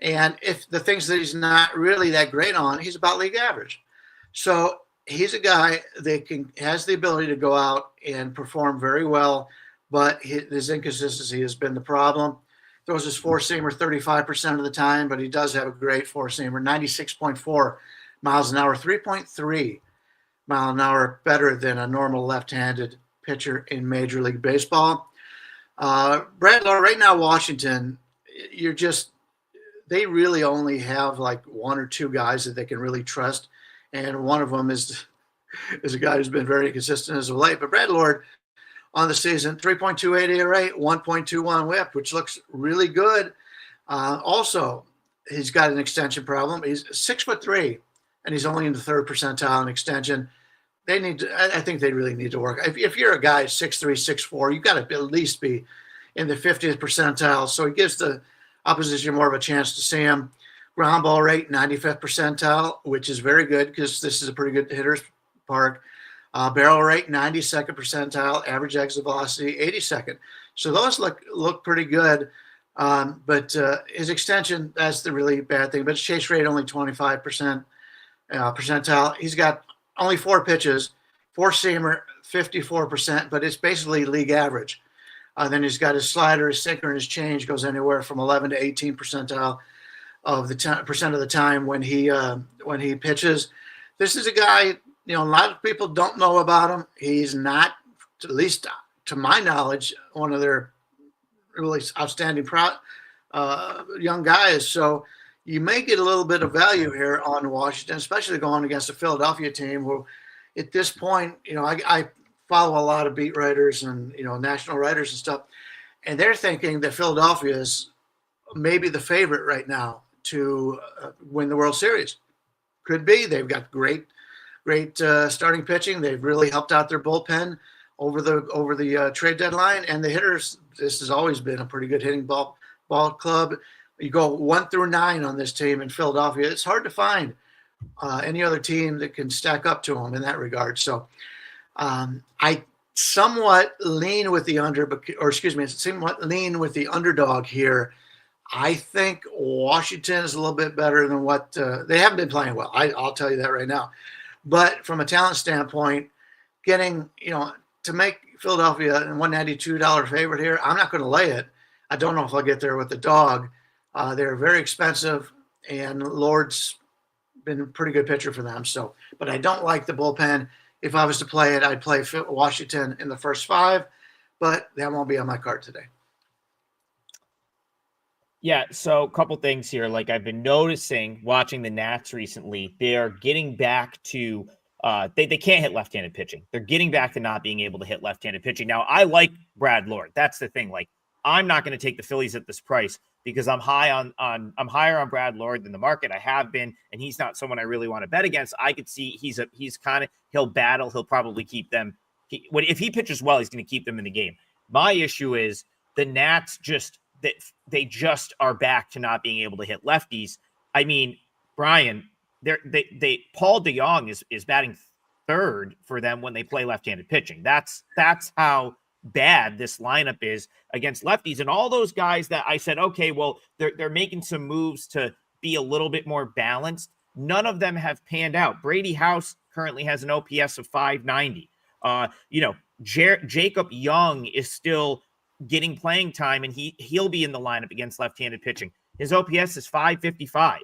And if the things that he's not really that great on, he's about league average. So he's a guy that has the ability to go out and perform very well, but his inconsistency has been the problem. Throws his four-seamer 35% of the time, but he does have a great four-seamer, 96.4 miles an hour, 3.3 mile an hour better than a normal left-handed pitcher in Major League Baseball. Brad Lord, right now, Washington, they really only have like one or two guys that they can really trust, and one of them is a guy who's been very consistent as of late. But Brad Lord on the season, 3.28 ERA, 1.21 WHIP, which looks really good. Also, he's got an extension problem. He's 6'3", and he's only in the 3rd percentile in extension. I think they really need to work. If you're a guy 6'3", 6'4", you've got to at least be in the 50th percentile. So it gives the opposition more of a chance to see him. Ground ball rate, 95th percentile, which is very good because this is a pretty good hitter's park. Barrel rate, 92nd percentile. Average exit velocity, 82nd. So those look pretty good. But his extension, that's the really bad thing. But his chase rate, only 25% percentile. He's got only 4 pitches, four-seamer, 54%, but it's basically league average. Then he's got his slider, his sinker, and his change goes anywhere from 11 to 18 percentile of the percent of the time when he pitches. This is a guy, a lot of people don't know about him. He's not, at least to my knowledge, one of their really outstanding young guys. So you may get a little bit of value here on Washington, especially going against a Philadelphia team who, at this point, I follow a lot of beat writers and national writers and stuff, and they're thinking that Philadelphia is maybe the favorite right now to win the World Series. Could be. They've got great starting pitching. They've really helped out their bullpen over the trade deadline, and the hitters. This has always been a pretty good hitting ball club. You go 1 through 9 on this team in Philadelphia. It's hard to find any other team that can stack up to them in that regard. So I somewhat lean with the underdog here. I think Washington is a little bit better than what they haven't been playing well. I'll tell you that right now. But from a talent standpoint, getting, to make Philadelphia a $192 favorite here, I'm not going to lay it. I don't know if I'll get there with the dog. They're very expensive, and Lord's been a pretty good pitcher for them. So, but I don't like the bullpen. If I was to play it, I'd play Washington in the first 5, but that won't be on my card today. Yeah, so a couple things here. Like I've been noticing watching the Nats recently, they're getting back to they can't hit left-handed pitching. They're getting back to not being able to hit left-handed pitching. Now, I like Brad Lord. That's the thing. Like, I'm not going to take the Phillies at this price because I'm higher on Brad Lord than the market. I have been, and he's not someone I really want to bet against. I could see he'll battle. He'll probably keep them. If he pitches well, he's going to keep them in the game. My issue is the Nats they just are back to not being able to hit lefties. I mean, Bryan, Paul DeJong is batting 3rd for them when they play left-handed pitching. That's how bad this lineup is against lefties. And all those guys that I said, okay, well, they're making some moves to be a little bit more balanced. None of them have panned out. Brady House currently has an OPS of 590. Jacob Young is still getting playing time, and he'll be in the lineup against left-handed pitching. His OPS is 555.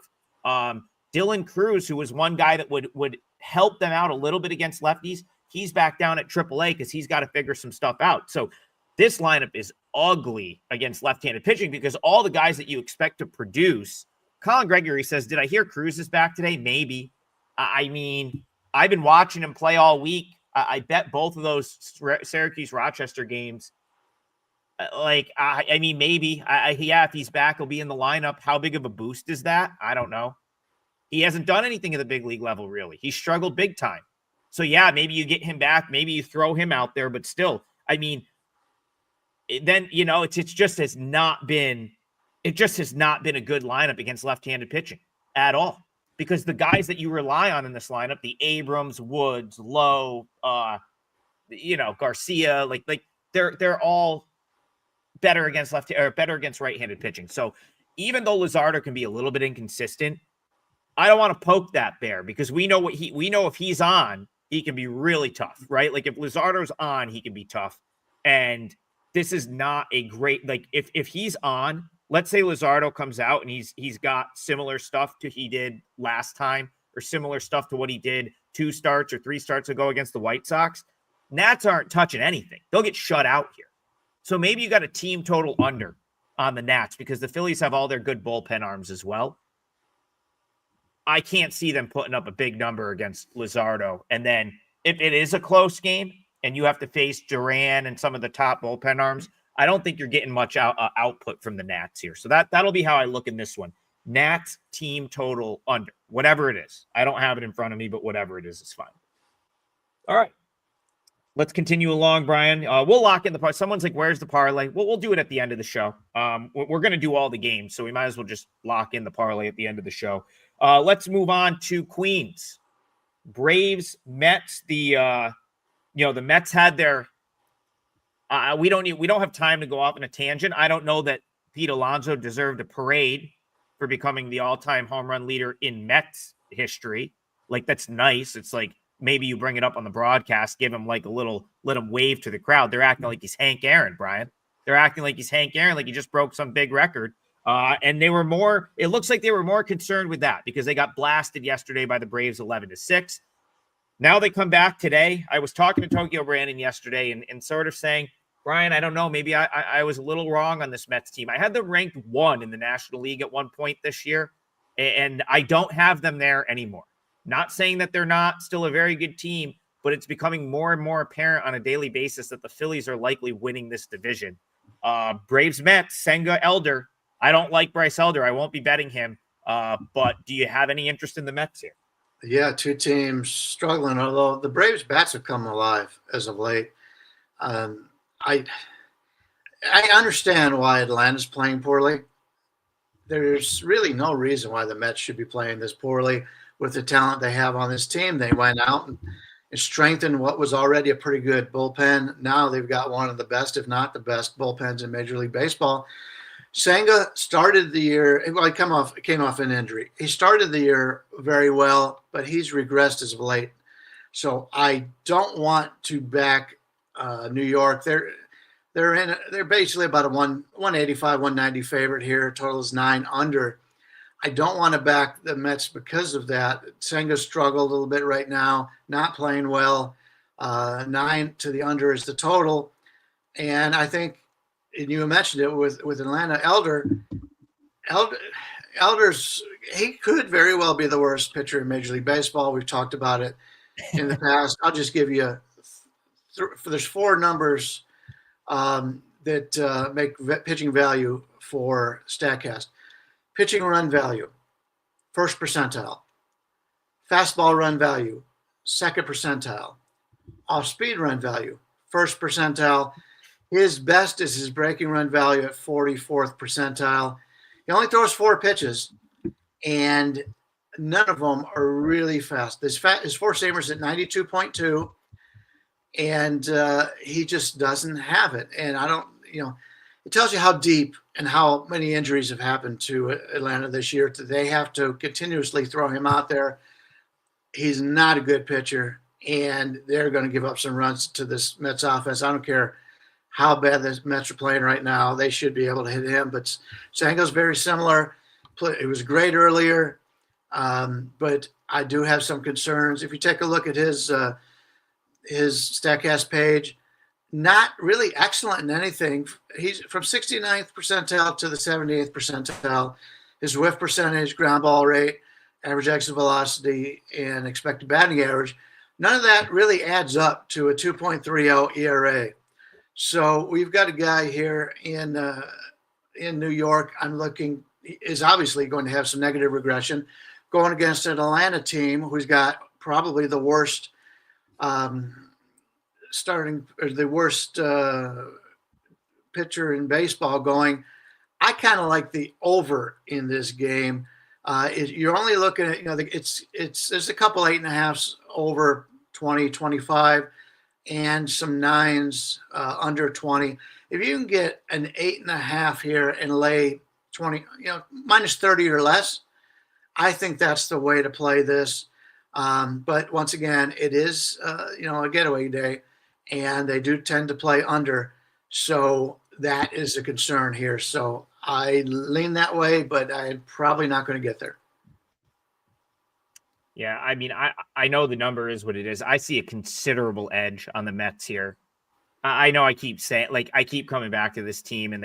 Dylan Cruz, who was one guy that would help them out a little bit against lefties, he's back down at AAA because he's got to figure some stuff out. So this lineup is ugly against left-handed pitching because all the guys that you expect to produce. Colin Gregory says, did I hear Cruz is back today? Maybe. I mean, I've been watching him play all week. I bet both of those Syracuse-Rochester games. I mean, maybe. If he's back, he'll be in the lineup. How big of a boost is that? I don't know. He hasn't done anything at the big league level, really. He struggled big time. So, yeah, maybe you get him back. Maybe you throw him out there. But still, I mean, then, it just has not been a good lineup against left-handed pitching at all. Because the guys that you rely on in this lineup, the Abrams, Woods, Lowe, Garcia, they're all better against right-handed pitching. So even though Luzardo can be a little bit inconsistent, I don't want to poke that bear because we know if he's on, he can be really tough, right? Like if Luzardo's on, he can be tough. And this is not a great, if he's on, let's say Luzardo comes out and he's got similar stuff to he did last time or similar stuff to what he did 2 starts or 3 starts ago against the White Sox. Nats aren't touching anything. They'll get shut out here. So maybe you got a team total under on the Nats because the Phillies have all their good bullpen arms as well. I can't see them putting up a big number against Luzardo. And then if it is a close game and you have to face Duran and some of the top bullpen arms, I don't think you're getting much output from the Nats here. So that'll be how I look in this one. Nats team total under, whatever it is. I don't have it in front of me, but whatever it is, it's fine. All right. Let's continue along, Bryan. We'll lock in the parlay. Someone's like, where's the parlay? We'll do it at the end of the show. We're going to do all the games, so we might as well just lock in the parlay at the end of the show. Let's move on to Queens. Braves, Mets. The Mets had their we don't have time to go off on a tangent. I don't know that Pete Alonso deserved a parade for becoming the all-time home run leader in Mets history. That's nice. It's like, maybe you bring it up on the broadcast, give him let him wave to the crowd. They're acting like he's Hank Aaron, Bryan. They're acting like he's Hank Aaron, like he just broke some big record. And it looks like they were more concerned with that because they got blasted yesterday by the Braves 11-6. Now they come back today. I was talking to Tokyo Brandon yesterday and sort of saying, Bryan, I don't know, maybe I was a little wrong on this Mets team. I had them ranked 1 in the National League at one point this year, and I don't have them there anymore. Not saying that they're not still a very good team, but it's becoming more and more apparent on a daily basis that the Phillies are likely winning this division. Braves, Mets, Senga, Elder. I don't like Bryce Elder. I won't be betting him. But do you have any interest in the Mets here? Yeah, 2 teams struggling, although the Braves bats have come alive as of late. I understand why Atlanta's playing poorly. There's really no reason why the Mets should be playing this poorly. With the talent they have on this team, they went out and strengthened what was already a pretty good bullpen. Now they've got one of the best, if not the best, bullpens in Major League Baseball. Senga started the year, well, he came off an injury. He started the year very well, but he's regressed as of late. So I don't want to back New York. They're basically about a 185, 190 favorite here. Total is 9 under. I don't want to back the Mets because of that. Senga struggled a little bit right now, not playing well. 9 to the under is the total. And I think, and you mentioned it with Atlanta, Elder's, he could very well be the worst pitcher in Major League Baseball. We've talked about it in the past. I'll just give you there's 4 numbers that make pitching value for StatCast. Pitching run value, first percentile. Fastball run value, second percentile. Off-speed run value, first percentile. His best is his breaking run value at 44th percentile. He only throws 4 pitches, and none of them are really fast. His four-seamer's at 92.2, and he just doesn't have it. And I don't, it tells you how deep and how many injuries have happened to Atlanta this year. They have to continuously throw him out there. He's not a good pitcher, and they're going to give up some runs to this Mets offense. I don't care how bad the Mets are playing right now. They should be able to hit him. But Sango's very similar. It was great earlier, but I do have some concerns. If you take a look at his StatCast page, not really excellent in anything. He's from 69th percentile to the 78th percentile. His whiff percentage, ground ball rate, average exit velocity, and expected batting average, none of that really adds up to a 2.30 ERA. So we've got a guy here in New York. I'm looking is obviously going to have some negative regression going against an Atlanta team who's got probably the worst pitcher in baseball going. I kind of like the over in this game. You're only looking at, there's a couple 8.5s over 20, 25, and some 9s under 20. If you can get an 8.5 here and lay 20, minus 30 or less, I think that's the way to play this. But once again, it is, a getaway day, and they do tend to play under. So that is a concern here. So I lean that way, but I'm probably not going to get there. Yeah, I mean, I know the number is what it is. I see a considerable edge on the Mets here. I know I keep saying, I keep coming back to this team, and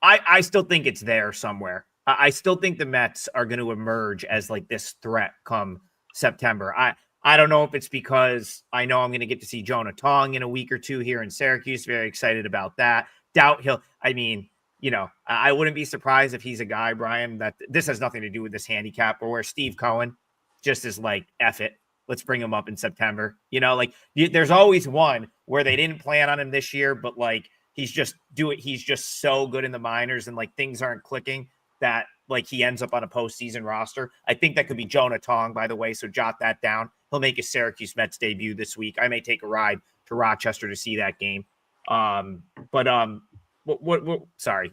I still think it's there somewhere. I still think the Mets are going to emerge as this threat come September. I don't know if it's because I know I'm going to get to see Jonah Tong in a week or two here in Syracuse. Very excited about that. Doubt I wouldn't be surprised if he's a guy, Bryan, that this has nothing to do with this handicap, or where Steve Cohen just is F it. Let's bring him up in September. There's always one where they didn't plan on him this year, but he's just so good in the minors, and things aren't clicking that he ends up on a postseason roster. I think that could be Jonah Tong, by the way, so jot that down. He'll make his Syracuse Mets debut this week. I may take a ride to Rochester to see that game. Sorry,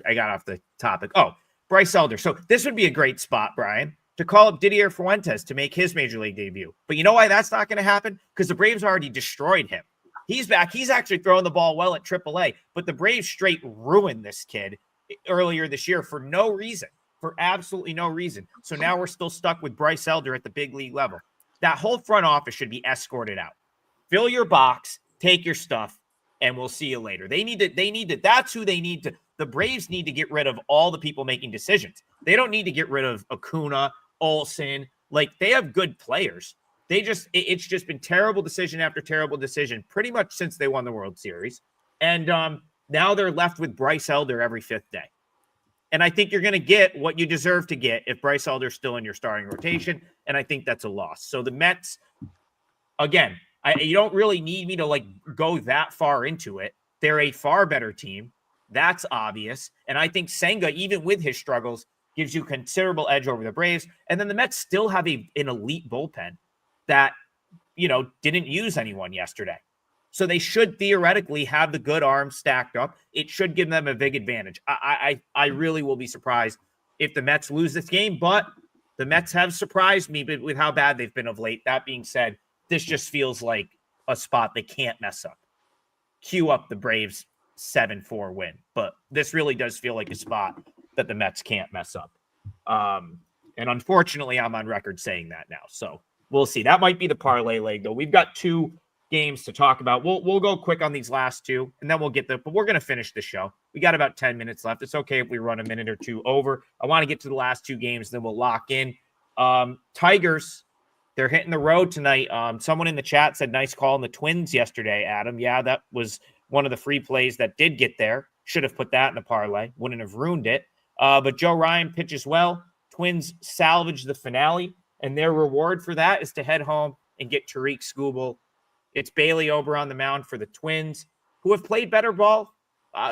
I got off the topic. Oh, Bryce Elder. So this would be a great spot, Bryan, to call up Didier Fuentes to make his Major League debut. But you know why that's not going to happen? Because the Braves already destroyed him. He's back. He's actually throwing the ball well at AAA, but the Braves straight ruined this kid earlier this year for no reason, for absolutely no reason. So now we're still stuck with Bryce Elder at the big league level. That whole front office should be escorted out. Fill your box, take your stuff, and we'll see you later. That's who they need to. The Braves need to get rid of all the people making decisions. They don't need to get rid of Acuna, Olsen. They have good players. It's just been terrible decision after terrible decision pretty much since they won the World Series. And now they're left with Bryce Elder every 5th day. And I think you're going to get what you deserve to get if Bryce Elder's still in your starting rotation. And I think that's a loss. So the Mets, again, you don't really need me to go that far into it. They're a far better team. That's obvious. And I think Senga, even with his struggles, gives you considerable edge over the Braves. And then the Mets still have an elite bullpen that, didn't use anyone yesterday. So they should theoretically have the good arms stacked up. It should give them a big advantage. I really will be surprised if the Mets lose this game, but the Mets have surprised me with how bad they've been of late. That being said, this just feels like a spot they can't mess up. Cue up the Braves 7-4 win, but this really does feel like a spot that the Mets can't mess up. And unfortunately, I'm on record saying that now. So we'll see. That might be the parlay leg, though. We've got 2 games to talk about. We'll go quick on these last 2, and then we'll get but we're going to finish the show. We got about 10 minutes left. It's okay if we run a minute or 2 over. I want to get to the last 2 games, then we'll lock in. Tigers, they're hitting the road tonight. Someone in the chat said nice call on the Twins yesterday, Adam. Yeah, that was one of the free plays that did get there. Should have put that in the parlay. Wouldn't have ruined it. But Joe Ryan pitches well. Twins salvage the finale, and their reward for that is to head home and get Tariq Skubal. It's Bailey Ober on the mound for the Twins, who have played better ball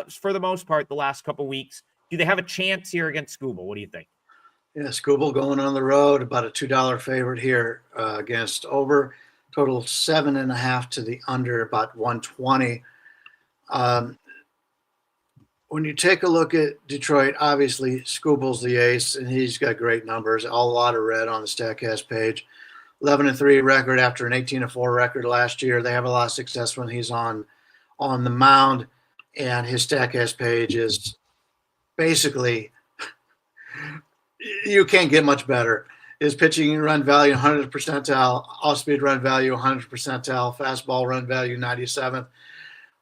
for the most part the last couple weeks. Do they have a chance here against Skubal? What do you think? Yeah, Skubal going on the road, about a $2 favorite here against Ober. Total 7.5 to the under, about 120. When you take a look at Detroit, obviously Skubal's the ace, and he's got great numbers. A lot of red on the Statcast page. 11-3 record after an 18-4 record last year. They have a lot of success when he's on the mound, and his Statcast page is basically you can't get much better. His pitching run value 100th percentile, off-speed run value 100th percentile, fastball run value 97th.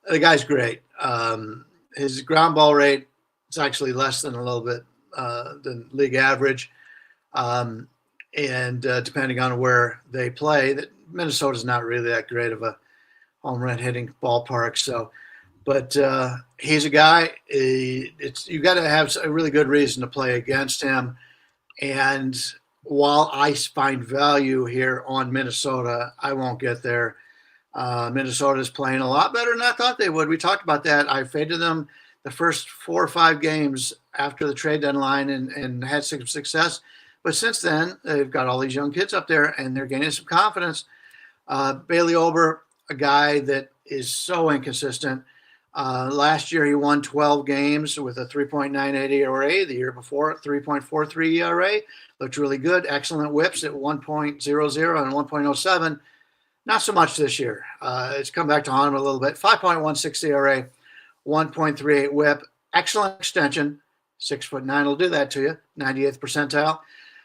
The guy's great. His ground ball rate is actually less than a little bit than league average. And depending on where they play, that Minnesota's not really that great of a home run hitting ballpark. So, but he's a guy. You got to have a really good reason to play against him. And while I find value here on Minnesota, I won't get there. Minnesota is playing a lot better than I thought they would. We talked about that. I faded them the first 4 or 5 games after the trade deadline and had some success. But since then, they've got all these young kids up there, and they're gaining some confidence. Bailey Ober, a guy that is so inconsistent. Last year, he won 12 games with a 3.98 ERA. The year before, 3.43 ERA. Looked really good. Excellent whips at 1.00 and 1.07. Not so much this year. It's come back to haunt him a little bit. 5.16 ERA, 1.38 whip. Excellent extension. 6'9" will do that to you. 98th percentile.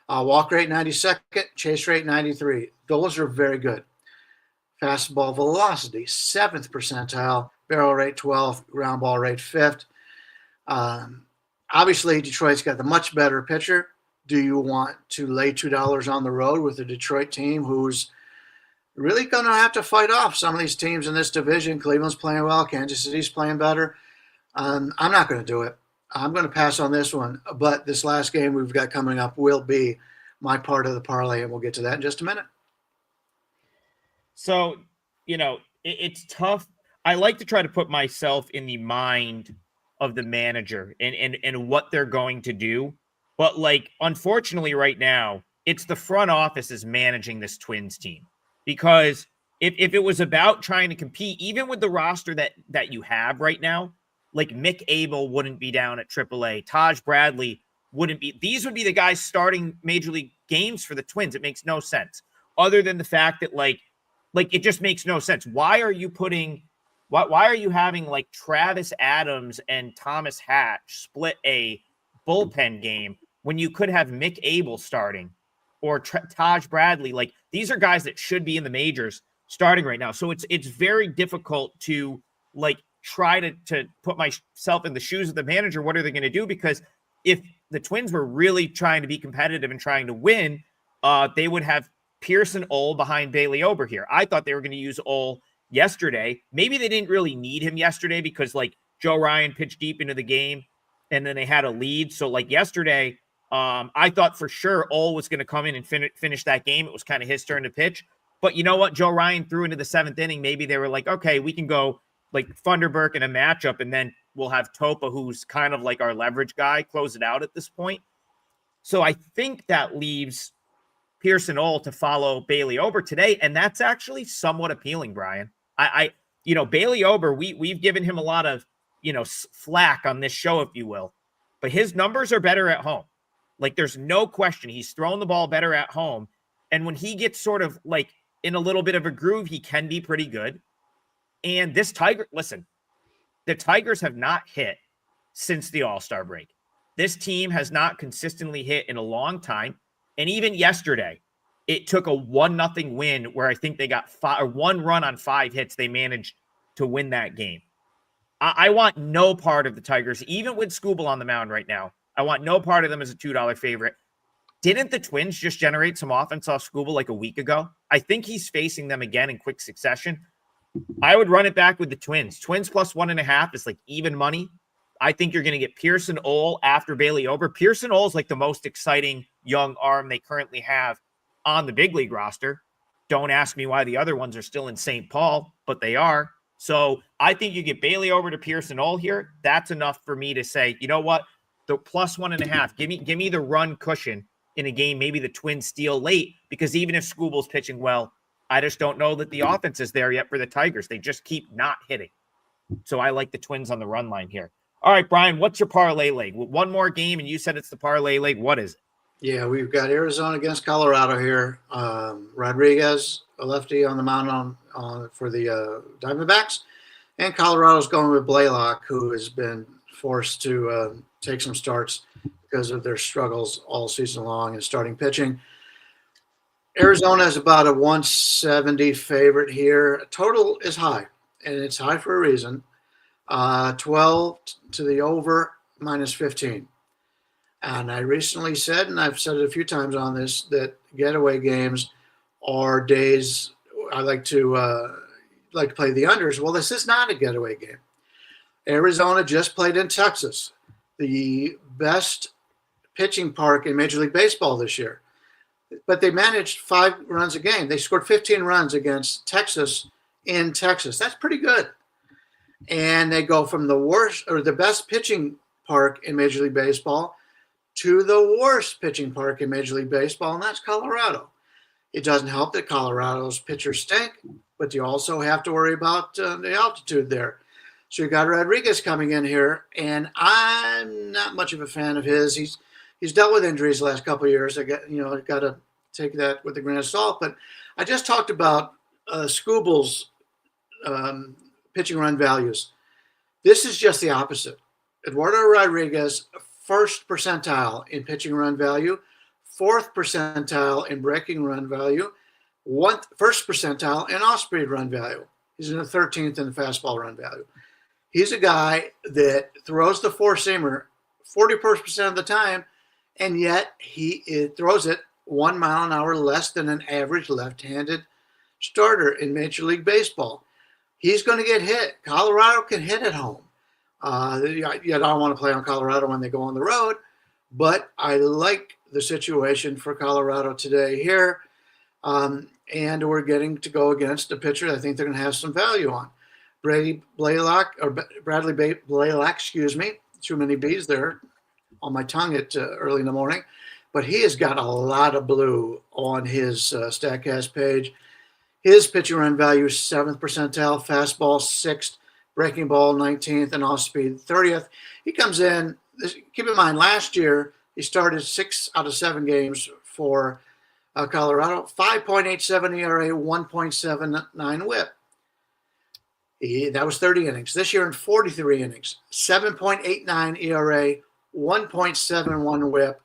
Walk rate 92nd. Chase rate 93. Those are very good. Fastball velocity 7th percentile. Barrel rate 12th. Ground ball rate 5th. Obviously, Detroit's got the much better pitcher. Do you want to lay $2 on the road with a Detroit team who's really going to have to fight off some of these teams in this division? Cleveland's playing well. Kansas City's playing better. I'm not going to do it. I'm going to pass on this one. But this last game we've got coming up will be my part of the parlay, and we'll get to that in just a minute. So, it's tough. I like to try to put myself in the mind of the manager and what they're going to do. But, unfortunately right now, it's the front office is managing this Twins team. Because if it was about trying to compete, even with the roster that you have right now, Mick Abel wouldn't be down at AAA. Taj Bradley wouldn't be. These would be the guys starting major league games for the Twins. It makes no sense. Other than the fact that, it just makes no sense. Why are you having, Travis Adams and Thomas Hatch split a bullpen game when you could have Mick Abel starting? Or Taj Bradley, these are guys that should be in the majors starting right now. So it's very difficult to try to put myself in the shoes of the manager. What are they going to do? Because if the Twins were really trying to be competitive and trying to win, they would have Pearson Ole behind Bailey Ober here. I thought they were going to use Ole yesterday. Maybe they didn't really need him yesterday because Joe Ryan pitched deep into the game and then they had a lead. So yesterday, I thought for sure Ole was going to come in and finish that game. It was kind of his turn to pitch. But you know what? Joe Ryan threw into the 7th inning. Maybe they were okay, we can go Funderburk in a matchup, and then we'll have Topa, who's kind of our leverage guy, close it out at this point. So I think that leaves Pearson Ole to follow Bailey Ober today, and that's actually somewhat appealing, Brian. Bailey Ober, we've given him a lot of, flack on this show, if you will, but his numbers are better at home. Like, there's no question he's thrown the ball better at home. And when he gets sort of like in a little bit of a groove, he can be pretty good. And this listen, the Tigers have not hit since the All-Star break. This team has not consistently hit in a long time. And even yesterday, it took a 1-0 win where I think they got 1 run on 5 hits. They managed to win that game. I want no part of the Tigers, even with Skubal on the mound right now. I want no part of them as a $2 favorite. Didn't the Twins just generate some offense off Skubal like a week ago? I think he's facing them again in quick succession. I would run it back with the Twins. Twins plus 1.5 is like even money. I think you're going to get Pearson Ole after Bailey Ober. Pearson Ole is like the most exciting young arm they currently have on the big league roster. Don't ask me why the other ones are still in St. Paul, but they are. So I think you get Bailey Ober to Pearson Ole here. That's enough for me to say, you know what? The plus 1.5, give me the run cushion in a game. Maybe the Twins steal late, because even if Skubal's pitching well, I just don't know that the offense is there yet for the Tigers. They just keep not hitting. So I like the Twins on the run line here. All right, Brian, what's your parlay leg? One more game, and you said it's the parlay leg. What is it? Yeah, we've got Arizona against Colorado here. Rodriguez, a lefty on the mound for the Diamondbacks. And Colorado's going with Blaylock, who has been forced to take some starts because of their struggles all season long in starting pitching. Arizona is about a 170 favorite here. Total is high, and it's high for a reason. 12 to the over, minus 15. And I recently said, and I've said it a few times on this, that getaway games are days I like to play the unders. Well, this is not a getaway game. Arizona just played in Texas, the best pitching park in Major League Baseball this year. But they managed 5 runs a game. They scored 15 runs against Texas in Texas. That's pretty good. And they go from the worst or the best pitching park in Major League Baseball to the worst pitching park in Major League Baseball, and that's Colorado. It doesn't help that Colorado's pitchers stink, but you also have to worry about the altitude there. So you got Rodriguez coming in here, and I'm not much of a fan of his. He's dealt with injuries the last couple of years. I got to take that with a grain of salt. But I just talked about Skubal's pitching run values. This is just the opposite. Eduardo Rodriguez, first percentile in pitching run value, 4th percentile in breaking run value, first percentile in off-speed run value. He's in the 13th in the fastball run value. He's a guy that throws the four-seamer 40% of the time, and yet he throws it 1 mile an hour less than an average left-handed starter in Major League Baseball. He's going to get hit. Colorado can hit at home. I don't want to play on Colorado when they go on the road, but I like the situation for Colorado today here. And we're getting to go against a pitcher I think they're going to have some value on. Bradley Blaylock, excuse me. Too many B's there on my tongue at early in the morning. But he has got a lot of blue on his StatCast page. His pitching run value is 7th percentile, fastball 6th, breaking ball 19th, and off speed 30th. He comes in, keep in mind, last year he started 6 out of 7 games for Colorado, 5.87 ERA, 1.79 whip. That was 30 innings. This year in 43 innings, 7.89 ERA, 1.71 whip.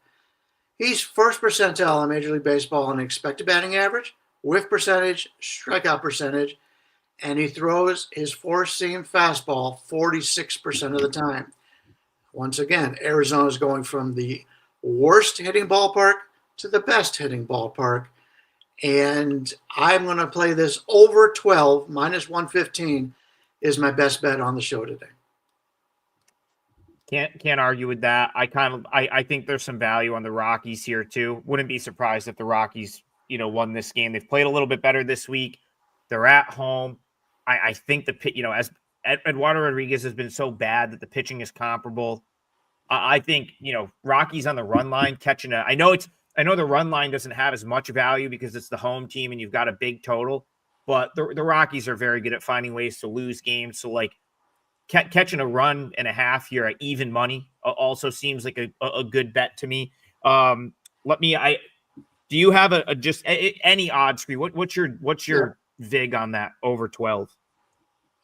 He's first percentile in Major League Baseball on expected batting average, whiff percentage, strikeout percentage, and he throws his four-seam fastball 46% of the time. Once again, Arizona is going from the worst hitting ballpark to the best hitting ballpark, and I'm going to play this over 12, minus 115 is my best bet on the show today. Can't argue with that. I think there's some value on the Rockies here too. Wouldn't be surprised if the Rockies, won this game. They've played a little bit better this week. They're at home. I think as Eduardo Rodriguez has been so bad that the pitching is comparable. I think, Rockies on the run line catching I know the run line doesn't have as much value because it's the home team and you've got a big total, but the Rockies are very good at finding ways to lose games. So like catching a run and a half here at even money also seems like a good bet to me. Do you have any odds for you? What's your vig on that over 12?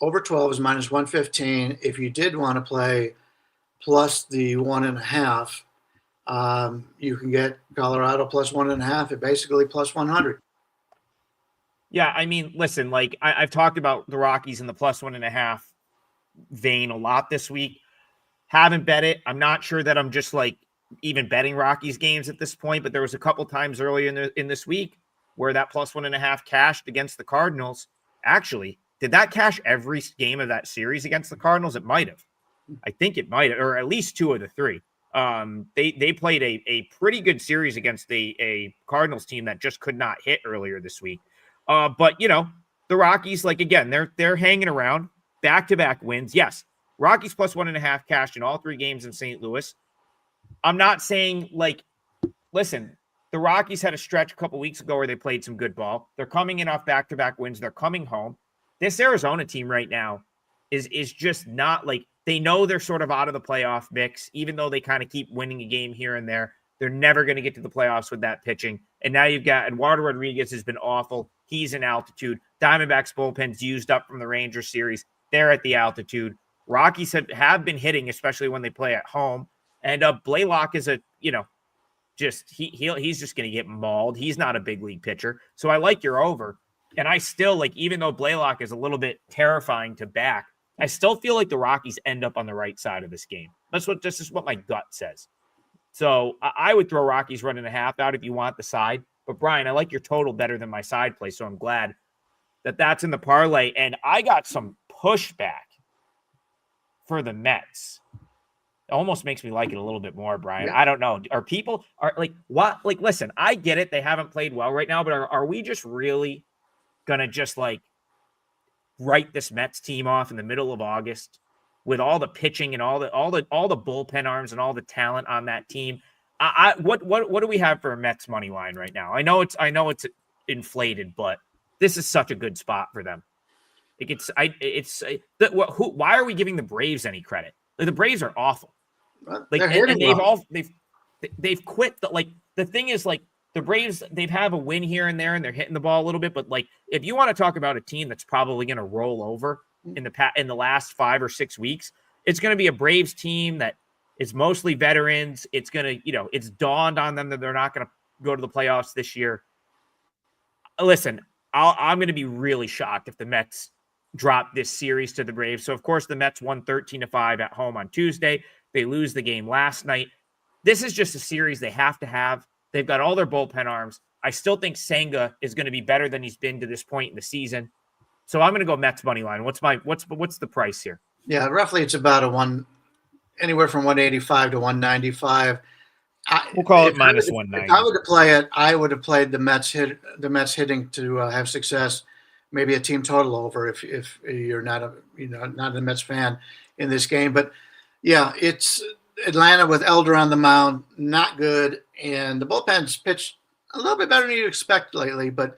Over 12 is minus 115. If you did want to play plus the 1.5, you can get Colorado plus 1.5 at basically plus 100. Yeah, I mean, listen, like I've talked about the Rockies in the plus 1.5 vein a lot this week. Haven't bet it. I'm not sure that I'm just like even betting Rockies games at this point, but there was a couple times earlier in this week where that plus 1.5 cashed against the Cardinals. Actually, did that cash every game of that series against the Cardinals? It might have. I think it might have, or at least 2 of the 3. They played a pretty good series against a Cardinals team that just could not hit earlier this week. But you know, the Rockies, like again, they're hanging around, back-to-back wins. Yes, Rockies plus 1.5 cashed in all 3 games in St. Louis. I'm not saying like, listen, the Rockies had a stretch a couple weeks ago where they played some good ball. They're coming in off back-to-back wins. They're coming home. This Arizona team right now is just not like, they know they're sort of out of the playoff mix, even though they kind of keep winning a game here and there. They're never going to get to the playoffs with that pitching. And now you've got Eduardo Rodriguez has been awful. He's in altitude. Diamondbacks bullpen's used up from the Rangers series. They're at the altitude. Rockies have been hitting, especially when they play at home. And Blaylock is he's just going to get mauled. He's not a big league pitcher. So I like your over. And I still like, even though Blaylock is a little bit terrifying to back, I still feel like the Rockies end up on the right side of this game. This is what my gut says. So I would throw Rockies running a half out if you want the side. But Brian, I like your total better than my side play. So I'm glad that that's in the parlay. And I got some pushback for the Mets. It almost makes me like it a little bit more, Brian. Yeah. I don't know. Are people like, what? Like, listen, I get it. They haven't played well right now, but are we just really going to just like write this Mets team off in the middle of August with all the pitching and all the bullpen arms and all the talent on that team? What do we have for a Mets money line right now? I know it's inflated, but this is such a good spot for them. Why are we giving the Braves any credit? Like, the Braves are awful. Like, and they've quit. The thing is, like, the Braves, they've have a win here and there, and they're hitting the ball a little bit. But like, if you want to talk about a team that's probably going to roll over in the last 5 or 6 weeks, it's going to be a Braves team that is mostly veterans. It's going to, it's dawned on them that they're not going to go to the playoffs this year. Listen, I'm going to be really shocked if the Mets drop this series to the Braves. So of course the Mets won 13-5 at home on Tuesday. They lose the game last night. This is just a series they have to have. They've got all their bullpen arms. I still think Senga is going to be better than he's been to this point in the season. So I'm going to go Mets money line. What's the price here? Yeah, roughly it's about anywhere from 185 to 195. We'll call it minus 190. If I would have played it, I would have played the Mets hitting to have success. Maybe a team total over if you're not a Mets fan in this game. But yeah, it's Atlanta with Elder on the mound, not good, and the bullpen's pitched a little bit better than you'd expect lately. But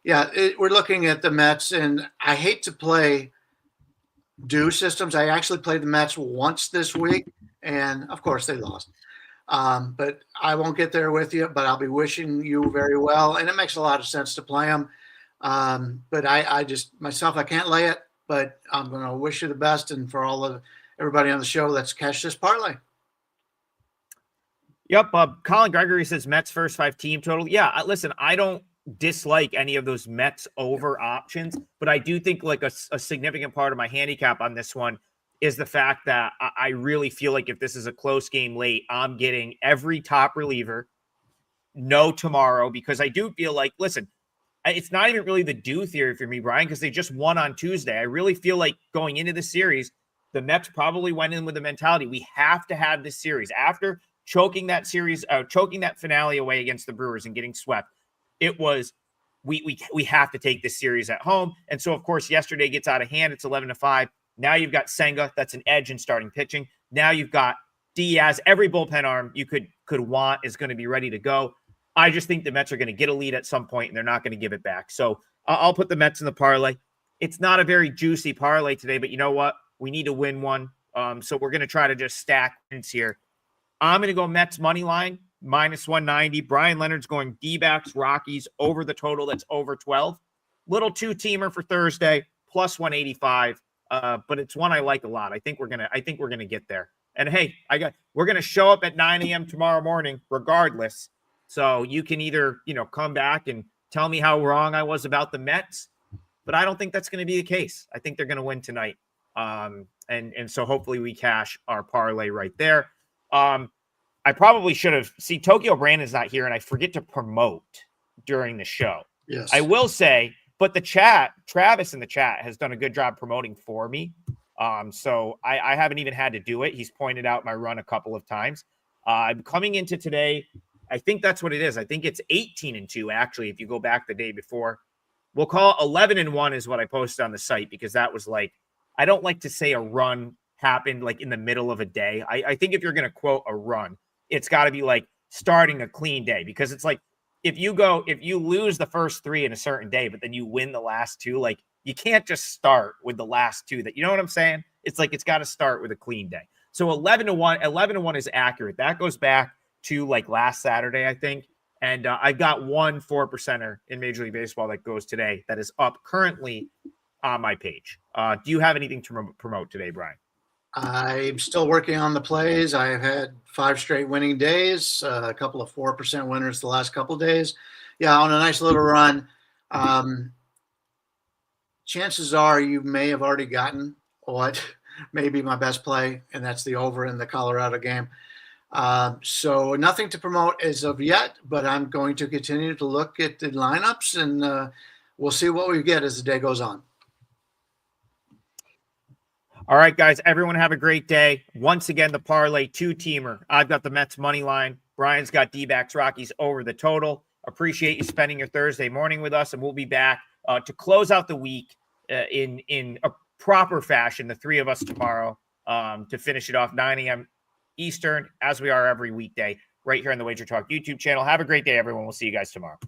yeah, we're looking at the Mets, and I hate to play due systems. I actually played the Mets once this week, and of course they lost. But I won't get there with you, but I'll be wishing you very well. And it makes a lot of sense to play them. But I just, myself, I can't lay it, but I'm going to wish you the best. And for everybody on the show, let's catch this parlay. Yep. Colin Gregory says Mets first 5 team total. Yeah. Listen, I don't dislike any of those Mets over options, but I do think like a significant part of my handicap on this one is the fact that I really feel like if this is a close game late, I'm getting every top reliever, no tomorrow, because I do feel like, listen, it's not even really the due theory for me, Brian, because they just won on Tuesday. I really feel like going into the series, the Mets probably went in with the mentality, we have to have this series. After choking that finale away against the Brewers and getting swept, it was, we have to take this series at home. And so, of course, yesterday gets out of hand. It's 11-5. Now you've got Senga. That's an edge in starting pitching. Now you've got Diaz. Every bullpen arm you could want is going to be ready to go. I just think the Mets are going to get a lead at some point, and they're not going to give it back. So I'll put the Mets in the parlay. It's not a very juicy parlay today, but you know what? We need to win one. So we're going to try to just stack wins here. I'm going to go Mets money line, -190. Bryan Leonard's going D-backs, Rockies, over the total. That's over 12. Little two-teamer for Thursday, +185. But it's one I like a lot. I think we're gonna get there. And hey, we're gonna show up at 9 a.m. tomorrow morning, regardless. So you can either come back and tell me how wrong I was about the Mets, but I don't think that's going to be the case. I think they're going to win tonight. And so hopefully we cash our parlay right there. I probably should have. See, Tokyo Brandon's not here, and I forget to promote during the show. Yes, I will say. But the chat, Travis in the chat has done a good job promoting for me. So I haven't even had to do it. He's pointed out my run a couple of times. I'm coming into today. I think that's what it is. I think it's 18-2, actually, if you go back the day before. We'll call 11-1 is what I posted on the site, because that was like, I don't like to say a run happened like in the middle of a day. I think if you're going to quote a run, it's got to be like starting a clean day, because it's like, if you lose the first 3 in a certain day, but then you win the last 2, like you can't just start with the last 2 you know what I'm saying? It's like, it's got to start with a clean day. So 11-1 is accurate. That goes back to like last Saturday, I think. And I've got one 4%er in Major League Baseball that goes today that is up currently on my page. Do you have anything to promote today, Bryan? I'm still working on the plays. I've had 5 straight winning days, a couple of 4% winners the last couple of days. Yeah, on a nice little run. Chances are you may have already gotten what may be my best play, and that's the over in the Colorado game. So nothing to promote as of yet, but I'm going to continue to look at the lineups, and we'll see what we get as the day goes on. All right, guys, everyone have a great day. Once again, the parlay two-teamer. I've got the Mets money line. Bryan's got D-backs, Rockies over the total. Appreciate you spending your Thursday morning with us, and we'll be back to close out the week in a proper fashion, the 3 of us tomorrow, to finish it off 9 a.m. Eastern, as we are every weekday, right here on the Wager Talk YouTube channel. Have a great day, everyone. We'll see you guys tomorrow.